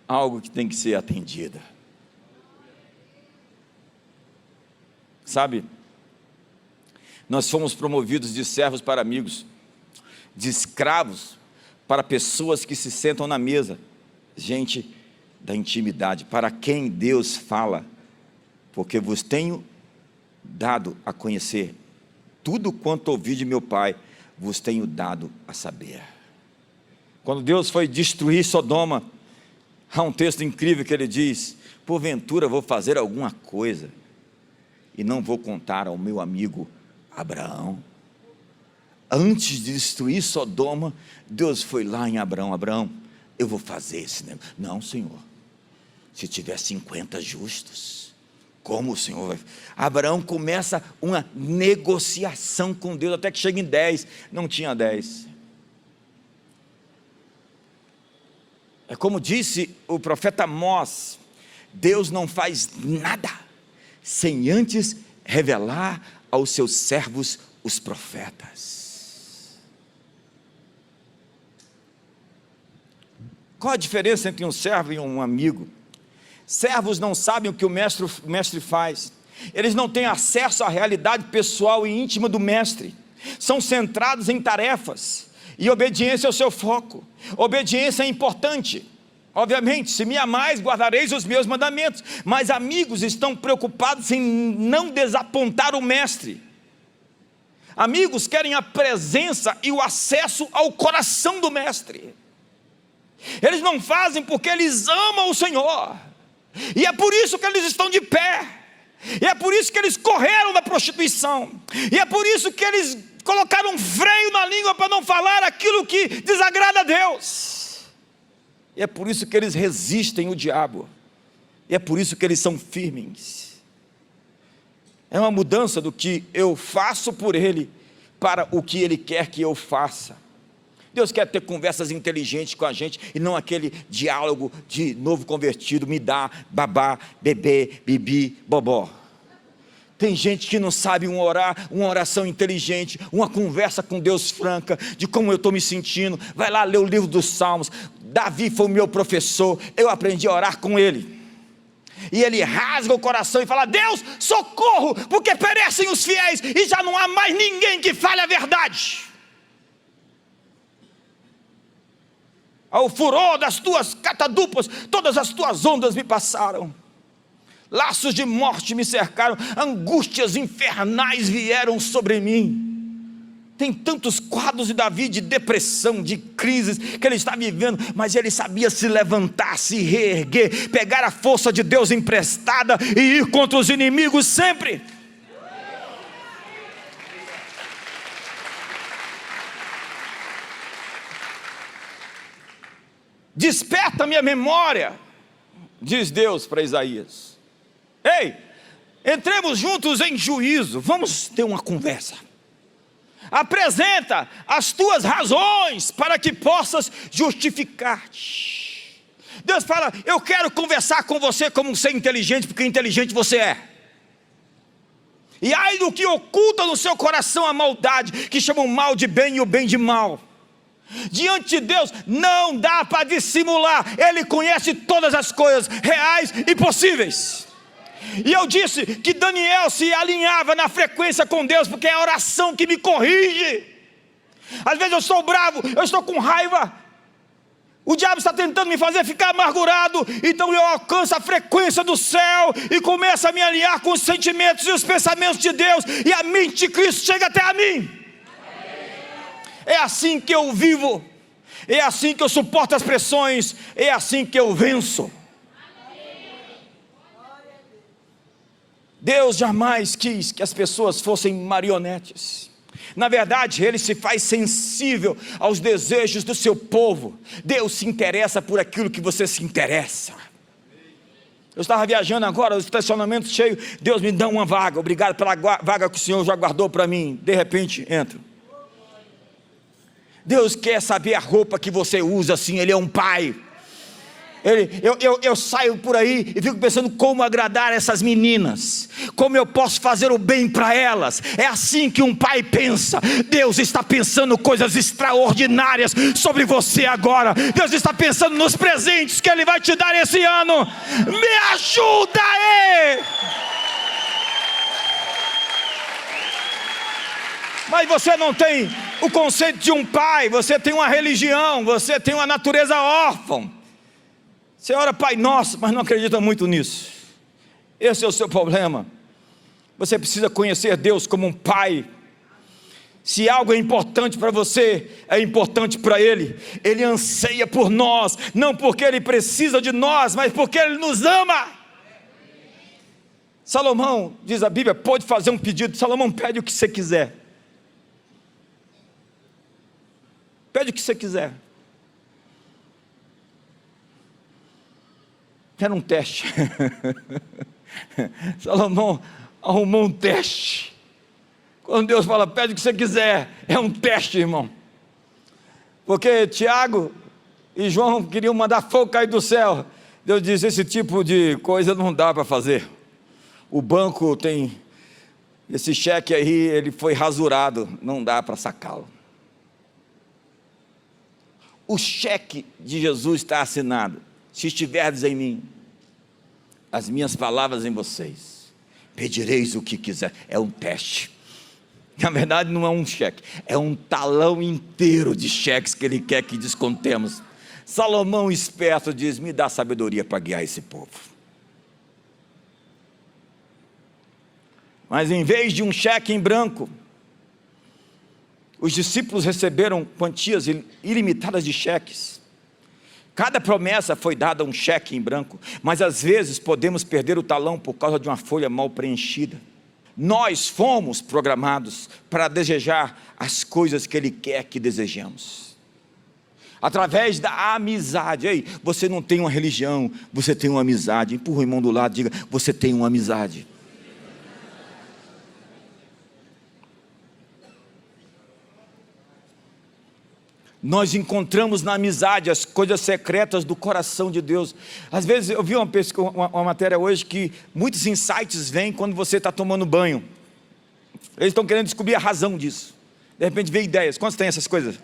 algo que tem que ser atendido. Sabe, nós fomos promovidos de servos para amigos, de escravos para pessoas que se sentam na mesa, gente da intimidade, para quem Deus fala: porque vos tenho dado a conhecer tudo quanto ouvi de meu Pai, vos tenho dado a saber. Quando Deus foi destruir Sodoma, há um texto incrível que ele diz: porventura vou fazer alguma coisa e não vou contar ao meu amigo Abraão. Antes de destruir Sodoma, Deus foi lá em Abraão: Abraão, eu vou fazer esse negócio. Não, Senhor, se tiver 50 justos, como o Senhor vai? Abraão começa uma negociação com Deus, até que chega em 10, não tinha 10. É como disse o profeta Amós: Deus não faz nada sem antes revelar aos seus servos, os profetas. Qual a diferença entre um servo e um amigo? Servos não sabem o que o mestre faz. Eles não têm acesso à realidade pessoal e íntima do mestre. São centrados em tarefas, e obediência é o seu foco. Obediência é importante. Obviamente, se me amais, guardareis os meus mandamentos. Mas amigos estão preocupados em não desapontar o mestre. Amigos querem a presença e o acesso ao coração do mestre. Eles não fazem porque eles amam o Senhor. E é por isso que eles estão de pé. E é por isso que eles correram da prostituição. E é por isso que eles colocaram um freio na língua para não falar aquilo que desagrada a Deus. E é por isso que eles resistem o diabo. E é por isso que eles são firmes. É uma mudança do que eu faço por ele para o que ele quer que eu faça. Deus quer ter conversas inteligentes com a gente, e não aquele diálogo de novo convertido: me dá, babá, bebê, bibi, bobó. Tem gente que não sabe uma oração inteligente, uma conversa com Deus franca, de como eu estou me sentindo. Vai lá ler o livro dos Salmos. Davi foi o meu professor, eu aprendi a orar com ele. E ele rasga o coração e fala: Deus, socorro, porque perecem os fiéis e já não há mais ninguém que fale a verdade. Ao furor das tuas catadupas, todas as tuas ondas me passaram. Laços de morte me cercaram, angústias infernais vieram sobre mim. Tem tantos quadros de Davi de depressão, de crises que ele está vivendo, mas ele sabia se levantar, se reerguer, pegar a força de Deus emprestada e ir contra os inimigos sempre. Desperta minha memória, diz Deus para Isaías. Ei, entremos juntos em juízo, vamos ter uma conversa. Apresenta as tuas razões para que possas justificar-te. Deus fala: eu quero conversar com você como um ser inteligente, porque inteligente você é. E ai do que oculta no seu coração a maldade, que chama o mal de bem e o bem de mal. Diante de Deus não dá para dissimular, Ele conhece todas as coisas reais e possíveis. E eu disse que Daniel se alinhava na frequência com Deus, porque é a oração que me corrige. Às vezes eu estou bravo, eu estou com raiva, o diabo está tentando me fazer ficar amargurado, então eu alcanço a frequência do céu e começo a me alinhar com os sentimentos e os pensamentos de Deus, e a mente de Cristo chega até a mim. É assim que eu vivo, é assim que eu suporto as pressões, é assim que eu venço. Deus jamais quis que as pessoas fossem marionetes. Na verdade, Ele se faz sensível aos desejos do seu povo. Deus se interessa por aquilo que você se interessa. Eu estava viajando agora, o estacionamento cheio. Deus, me dá uma vaga, obrigado pela vaga que o Senhor já guardou para mim. De repente, entro. Deus quer saber a roupa que você usa, assim, Ele é um pai. Eu saio por aí e fico pensando como agradar essas meninas, como eu posso fazer o bem para elas. É assim que um pai pensa. Deus está pensando coisas extraordinárias sobre você agora. Deus está pensando nos presentes que Ele vai te dar esse ano. Me ajuda aí! Mas você não tem o conceito de um pai, você tem uma religião, você tem uma natureza órfã. Você ora Pai Nosso, mas não acredita muito nisso. Esse é o seu problema. Você precisa conhecer Deus como um pai. Se algo é importante para você, é importante para Ele. Ele anseia por nós, não porque Ele precisa de nós, mas porque Ele nos ama. Salomão, diz a Bíblia, pode fazer um pedido. Salomão, pede o que você quiser. Pede o que você quiser. Era um teste. Salomão arrumou um teste. Quando Deus fala, pede o que você quiser, é um teste, irmão. Porque Tiago e João queriam mandar fogo cair do céu. Deus disse, esse tipo de coisa não dá para fazer. O banco tem, esse cheque aí, ele foi rasurado, não dá para sacá-lo. O cheque de Jesus está assinado. Se estiverdes em mim, as minhas palavras em vocês, pedireis o que quiser. É um teste. Na verdade não é um cheque, é um talão inteiro de cheques que Ele quer que descontemos. Salomão esperto diz, me dá sabedoria para guiar esse povo. Mas em vez de um cheque em branco, os discípulos receberam quantias ilimitadas de cheques. Cada promessa foi dada um cheque em branco, mas às vezes podemos perder o talão por causa de uma folha mal preenchida. Nós fomos programados para desejar as coisas que Ele quer que desejemos. Através da amizade. Ei, você não tem uma religião, você tem uma amizade. Empurra o irmão do lado, diga, você tem uma amizade. Nós encontramos na amizade as coisas secretas do coração de Deus. Às vezes eu vi uma matéria hoje que muitos insights vêm quando você está tomando banho. Eles estão querendo descobrir a razão disso. De repente vem ideias. Quantos têm essas coisas?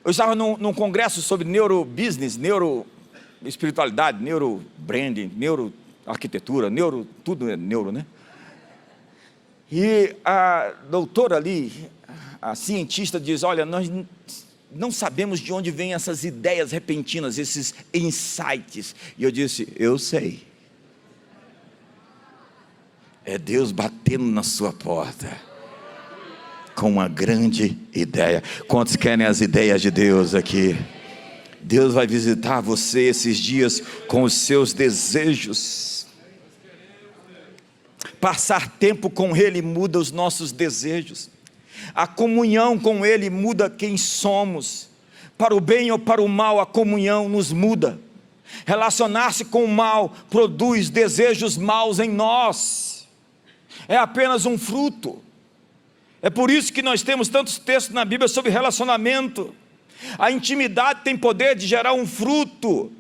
Eu estava num congresso sobre neurobusiness, neuroespiritualidade, neurobranding, neuroarquitetura, tudo é neuro, né? E a doutora ali, a cientista diz, olha, nós não sabemos de onde vêm essas ideias repentinas, esses insights. E eu disse, eu sei. É Deus batendo na sua porta com uma grande ideia. Quantos querem as ideias de Deus aqui? Deus vai visitar você esses dias com os seus desejos. Passar tempo com Ele muda os nossos desejos. A comunhão com Ele muda quem somos. Para o bem ou para o mal, a comunhão nos muda. Relacionar-se com o mal produz desejos maus em nós. É apenas um fruto. É por isso que nós temos tantos textos na Bíblia sobre relacionamento. A intimidade tem poder de gerar um fruto.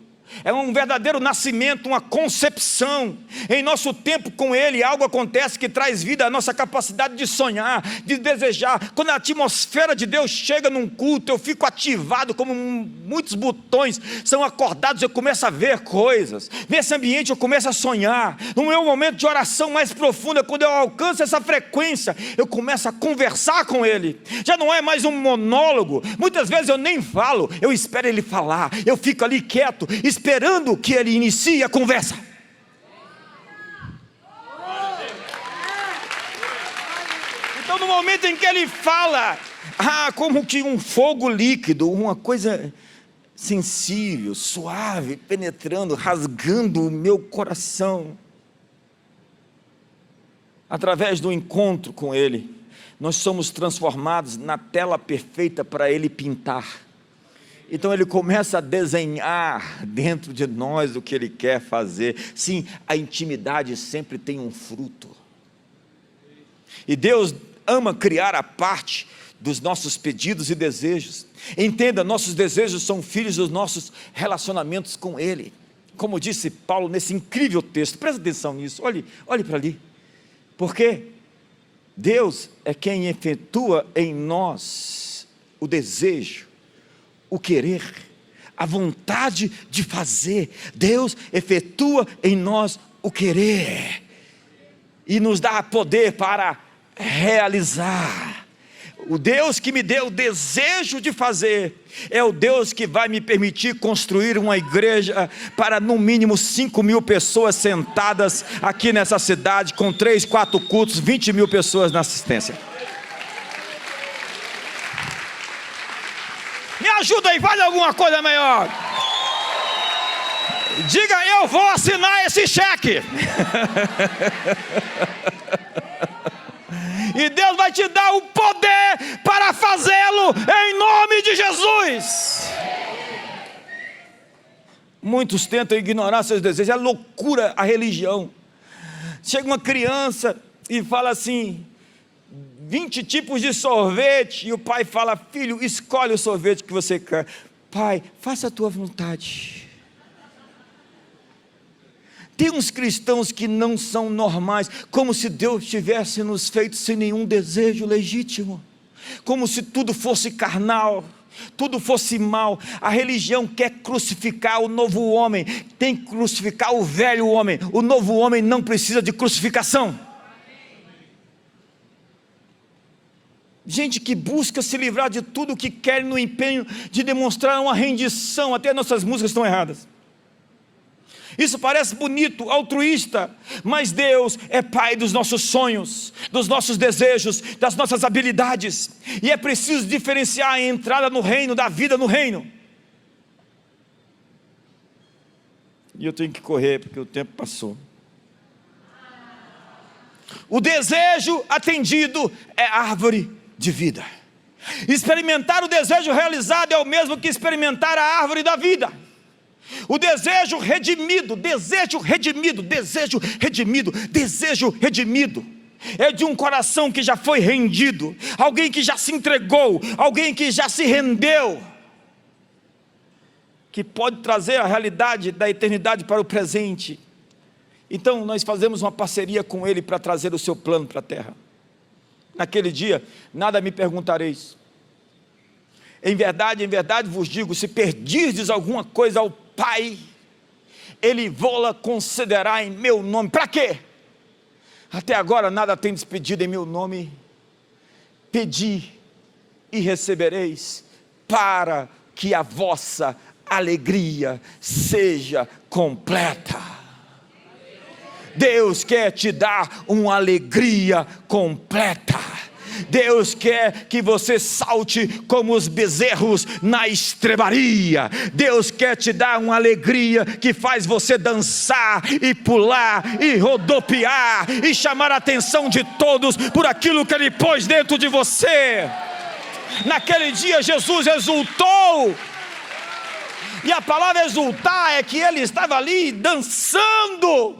É um verdadeiro nascimento, uma concepção. Em nosso tempo com Ele, algo acontece que traz vida à nossa capacidade de sonhar, de desejar. Quando a atmosfera de Deus chega num culto, eu fico ativado, como muitos botões são acordados, eu começo a ver coisas. Nesse ambiente eu começo a sonhar. No meu momento de oração mais profunda, quando eu alcanço essa frequência, eu começo a conversar com Ele. Já não é mais um monólogo. Muitas vezes eu nem falo, eu espero Ele falar. Eu fico ali quieto, esperando que Ele inicie a conversa. Então no momento em que Ele fala, como que um fogo líquido, uma coisa sensível, suave, penetrando, rasgando o meu coração. Através do encontro com Ele, nós somos transformados na tela perfeita para Ele pintar. Então Ele começa a desenhar dentro de nós o que Ele quer fazer. Sim, a intimidade sempre tem um fruto. E Deus ama criar a parte dos nossos pedidos e desejos. Entenda, nossos desejos são filhos dos nossos relacionamentos com Ele. Como disse Paulo nesse incrível texto, presta atenção nisso, olhe para ali. Porque Deus é quem efetua em nós o desejo, o querer, a vontade de fazer. Deus efetua em nós o querer e nos dá poder para realizar. O Deus que me deu o desejo de fazer é o Deus que vai me permitir construir uma igreja para no mínimo 5.000 pessoas sentadas aqui nessa cidade, com 3, 4 cultos, 20.000 pessoas na assistência. Me ajuda aí, faz alguma coisa melhor. Diga, eu vou assinar esse cheque. E Deus vai te dar o poder para fazê-lo em nome de Jesus. Muitos tentam ignorar seus desejos, é loucura a religião. Chega uma criança e fala assim, 20 tipos de sorvete, e o pai fala, filho, escolhe o sorvete que você quer. Pai, faça a tua vontade. Tem uns cristãos que não são normais, como se Deus tivesse nos feito sem nenhum desejo legítimo, como se tudo fosse carnal, tudo fosse mal. A religião quer crucificar o novo homem, tem que crucificar o velho homem. O novo homem não precisa de crucificação. Gente que busca se livrar de tudo o que quer no empenho de demonstrar uma rendição. Até nossas músicas estão erradas. Isso parece bonito, altruísta, mas Deus é Pai dos nossos sonhos, dos nossos desejos, das nossas habilidades. E é preciso diferenciar a entrada no reino da vida no reino. E eu tenho que correr porque o tempo passou. O desejo atendido é árvore de vida. Experimentar o desejo realizado é o mesmo que experimentar a árvore da vida. O desejo redimido, desejo redimido, desejo redimido, desejo redimido, é de um coração que já foi rendido, alguém que já se entregou, alguém que já se rendeu, que pode trazer a realidade da eternidade para o presente. Então nós fazemos uma parceria com Ele para trazer o seu plano para a terra. Naquele dia, nada me perguntareis. Em verdade vos digo, se perdirdes alguma coisa ao Pai, Ele vô-la concederá em meu nome. Para quê? Até agora nada tendes pedido em meu nome. Pedi e recebereis, para que a vossa alegria seja completa. Deus quer te dar uma alegria completa. Deus quer que você salte como os bezerros na estrebaria. Deus quer te dar uma alegria que faz você dançar e pular e rodopiar e chamar a atenção de todos por aquilo que Ele pôs dentro de você. Naquele dia Jesus exultou, e a palavra exultar é que Ele estava ali dançando.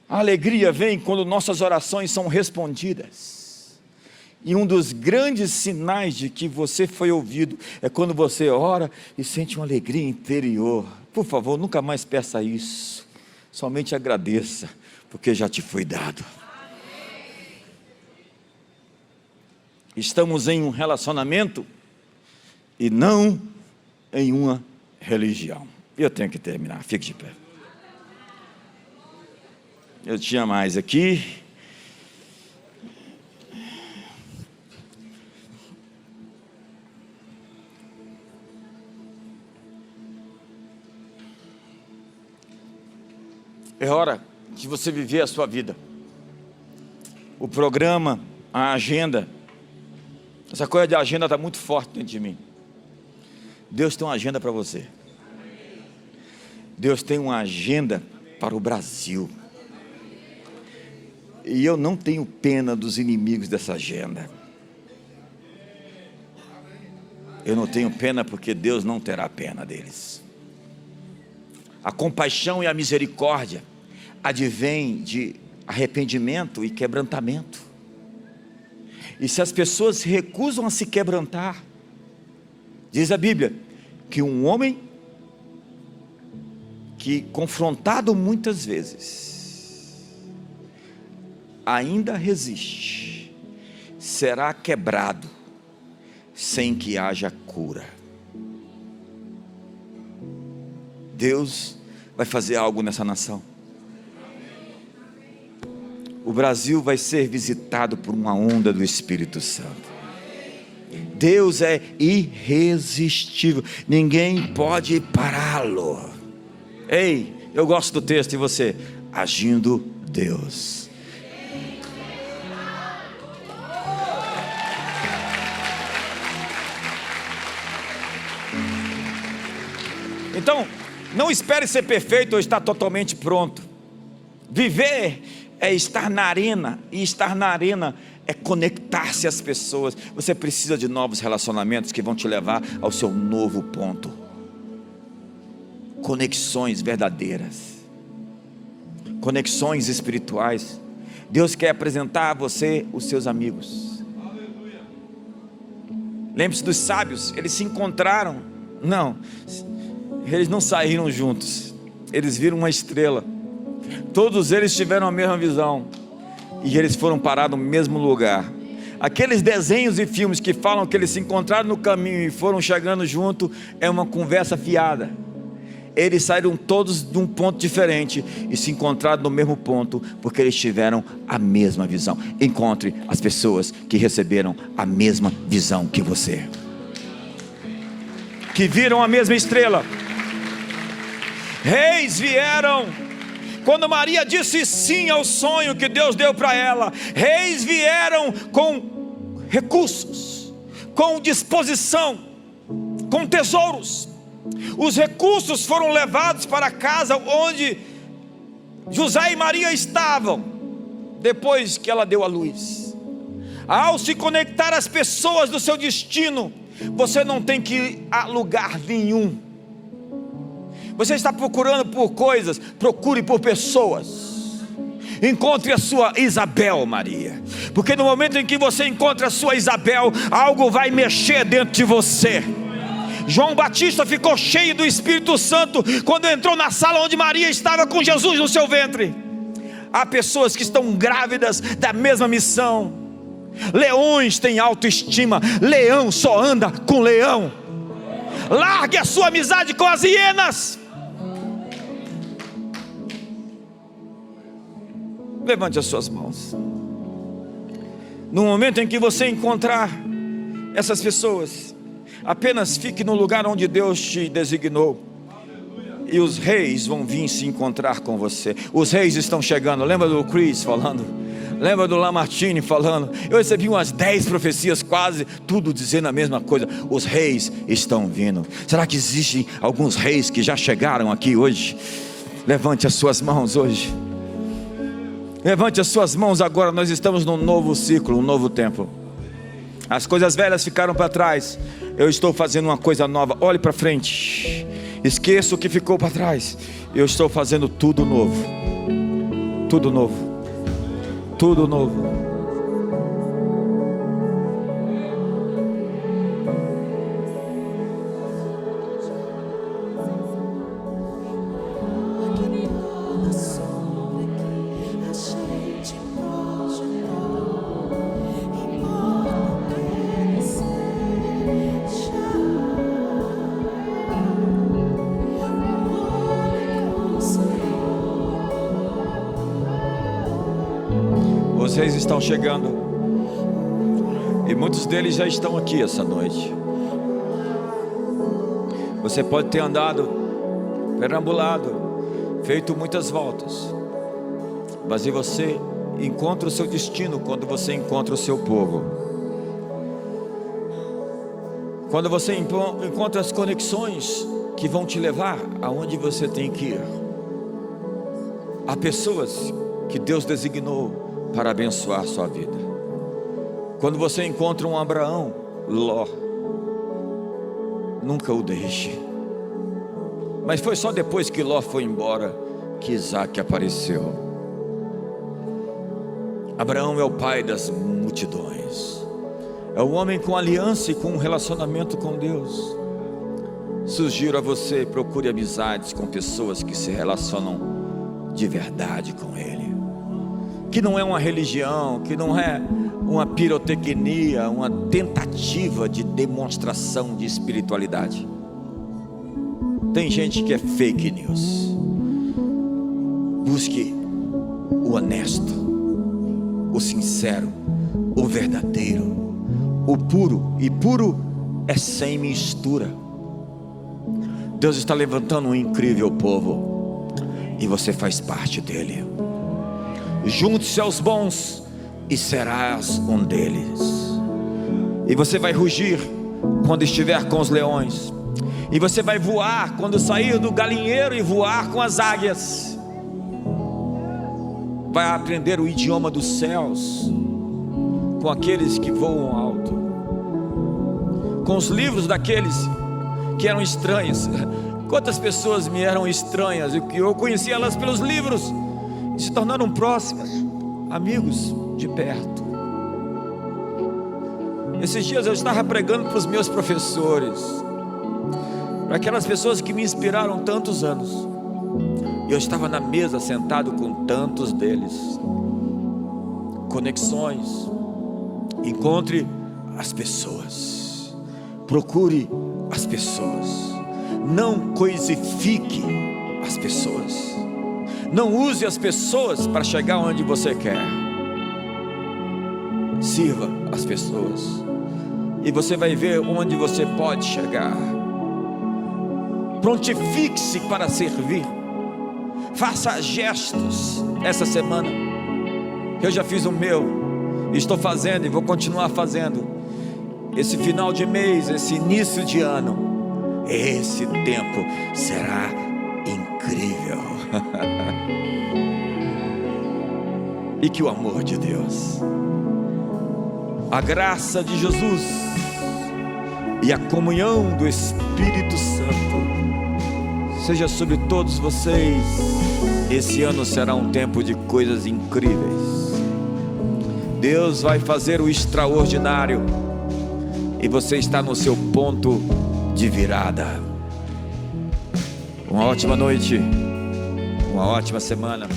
A alegria vem quando nossas orações são respondidas. E um dos grandes sinais de que você foi ouvido é quando você ora e sente uma alegria interior. Por favor, nunca mais peça isso. Somente agradeça, porque já te foi dado. Estamos em um relacionamento e não em uma religião. Eu tenho que terminar, fique de pé. Eu tinha mais aqui. É hora de você viver a sua vida. O programa, a agenda. Essa coisa de agenda está muito forte dentro de mim. Deus tem uma agenda para você. Deus tem uma agenda para o Brasil. E eu não tenho pena dos inimigos dessa agenda. Eu não tenho pena porque Deus não terá pena deles. A compaixão e a misericórdia advém de arrependimento e quebrantamento. E se as pessoas se recusam a se quebrantar, diz a Bíblia, que um homem que confrontado muitas vezes ainda resiste, será quebrado sem que haja cura. Deus vai fazer algo nessa nação. O Brasil vai ser visitado por uma onda do Espírito Santo. Deus é irresistível, ninguém pode pará-lo. Ei, eu gosto do texto, e você? Agindo Deus. Então, não espere ser perfeito ou estar totalmente pronto. Viver é estar na arena, e estar na arena é conectar-se às pessoas. Você precisa de novos relacionamentos que vão te levar ao seu novo ponto. Conexões verdadeiras, conexões espirituais. Deus quer apresentar a você os seus amigos. Lembre-se dos sábios, eles se encontraram. Não, eles não saíram juntos, eles viram uma estrela. Todos eles tiveram a mesma visão, e eles foram parar no mesmo lugar. Aqueles desenhos e filmes que falam que eles se encontraram no caminho e foram chegando junto, é uma conversa fiada. Eles saíram todos de um ponto diferente e se encontraram no mesmo ponto, porque eles tiveram a mesma visão. Encontre as pessoas que receberam a mesma visão que você, que viram a mesma estrela. Reis vieram quando Maria disse sim ao sonho que Deus deu para ela. Reis vieram com recursos, com disposição, com tesouros. Os recursos foram levados para a casa onde José e Maria estavam, depois que ela deu à luz. Ao se conectar às pessoas do seu destino, você não tem que ir a lugar nenhum. Você está procurando por coisas, procure por pessoas. Encontre a sua Isabel, Maria, porque no momento em que você encontra a sua Isabel, algo vai mexer dentro de você. João Batista ficou cheio do Espírito Santo quando entrou na sala onde Maria estava com Jesus no seu ventre. Há pessoas que estão grávidas da mesma missão. Leões têm autoestima, leão só anda com leão. Largue a sua amizade com as hienas. Levante as suas mãos. No momento em que você encontrar essas pessoas, apenas fique no lugar onde Deus te designou, e os reis vão vir se encontrar com você. Os reis estão chegando. Lembra do Chris falando? Lembra do Lamartine falando? Eu recebi umas 10 profecias, quase tudo dizendo a mesma coisa. Os reis estão vindo. Será que existem alguns reis que já chegaram aqui hoje? Levante as suas mãos hoje. Levante as suas mãos agora. Nós estamos num novo ciclo, um novo tempo. As coisas velhas ficaram para trás. Eu estou fazendo uma coisa nova. Olhe para frente. Esqueça o que ficou para trás. Eu estou fazendo tudo novo. Tudo novo. Tudo novo. Os reis estão chegando, e muitos deles já estão aqui essa noite. Você pode ter andado, perambulado, feito muitas voltas, mas e você encontra o seu destino quando você encontra o seu povo. Quando você encontra as conexões que vão te levar aonde você tem que ir. Há pessoas que Deus designou para abençoar sua vida. Quando você encontra um Abraão, Ló, nunca o deixe. Mas foi só depois que Ló foi embora que Isaac apareceu. Abraão é o pai das multidões, é o homem com aliança e com um relacionamento com Deus. Sugiro a você, procure amizades com pessoas que se relacionam de verdade com Ele, que não é uma religião, que não é uma pirotecnia, uma tentativa de demonstração de espiritualidade. Tem gente que é fake news. Busque o honesto, o sincero, o verdadeiro, o puro, e puro é sem mistura. Deus está levantando um incrível povo, e você faz parte dele. Junte-se aos bons e serás um deles. E você vai rugir quando estiver com os leões, e você vai voar quando sair do galinheiro e voar com as águias. Vai aprender o idioma dos céus com aqueles que voam alto, com os livros daqueles que eram estranhos. Quantas pessoas me eram estranhas e que eu conhecia elas pelos livros, e se tornaram próximas, amigos de perto. Esses dias eu estava pregando para os meus professores, para aquelas pessoas que me inspiraram tantos anos. Eu estava na mesa sentado com tantos deles. Conexões. Encontre as pessoas, procure as pessoas, não coisifique as pessoas, não use as pessoas para chegar onde você quer. Sirva as pessoas, e você vai ver onde você pode chegar. Prontifique-se para servir. Faça gestos essa semana. Eu já fiz o meu, estou fazendo e vou continuar fazendo. Esse final de mês, esse início de ano, esse tempo será incrível. E que o amor de Deus, a graça de Jesus e a comunhão do Espírito Santo seja sobre todos vocês. Esse ano será um tempo de coisas incríveis. Deus vai fazer o extraordinário, e você está no seu ponto de virada. Uma ótima noite, uma ótima semana.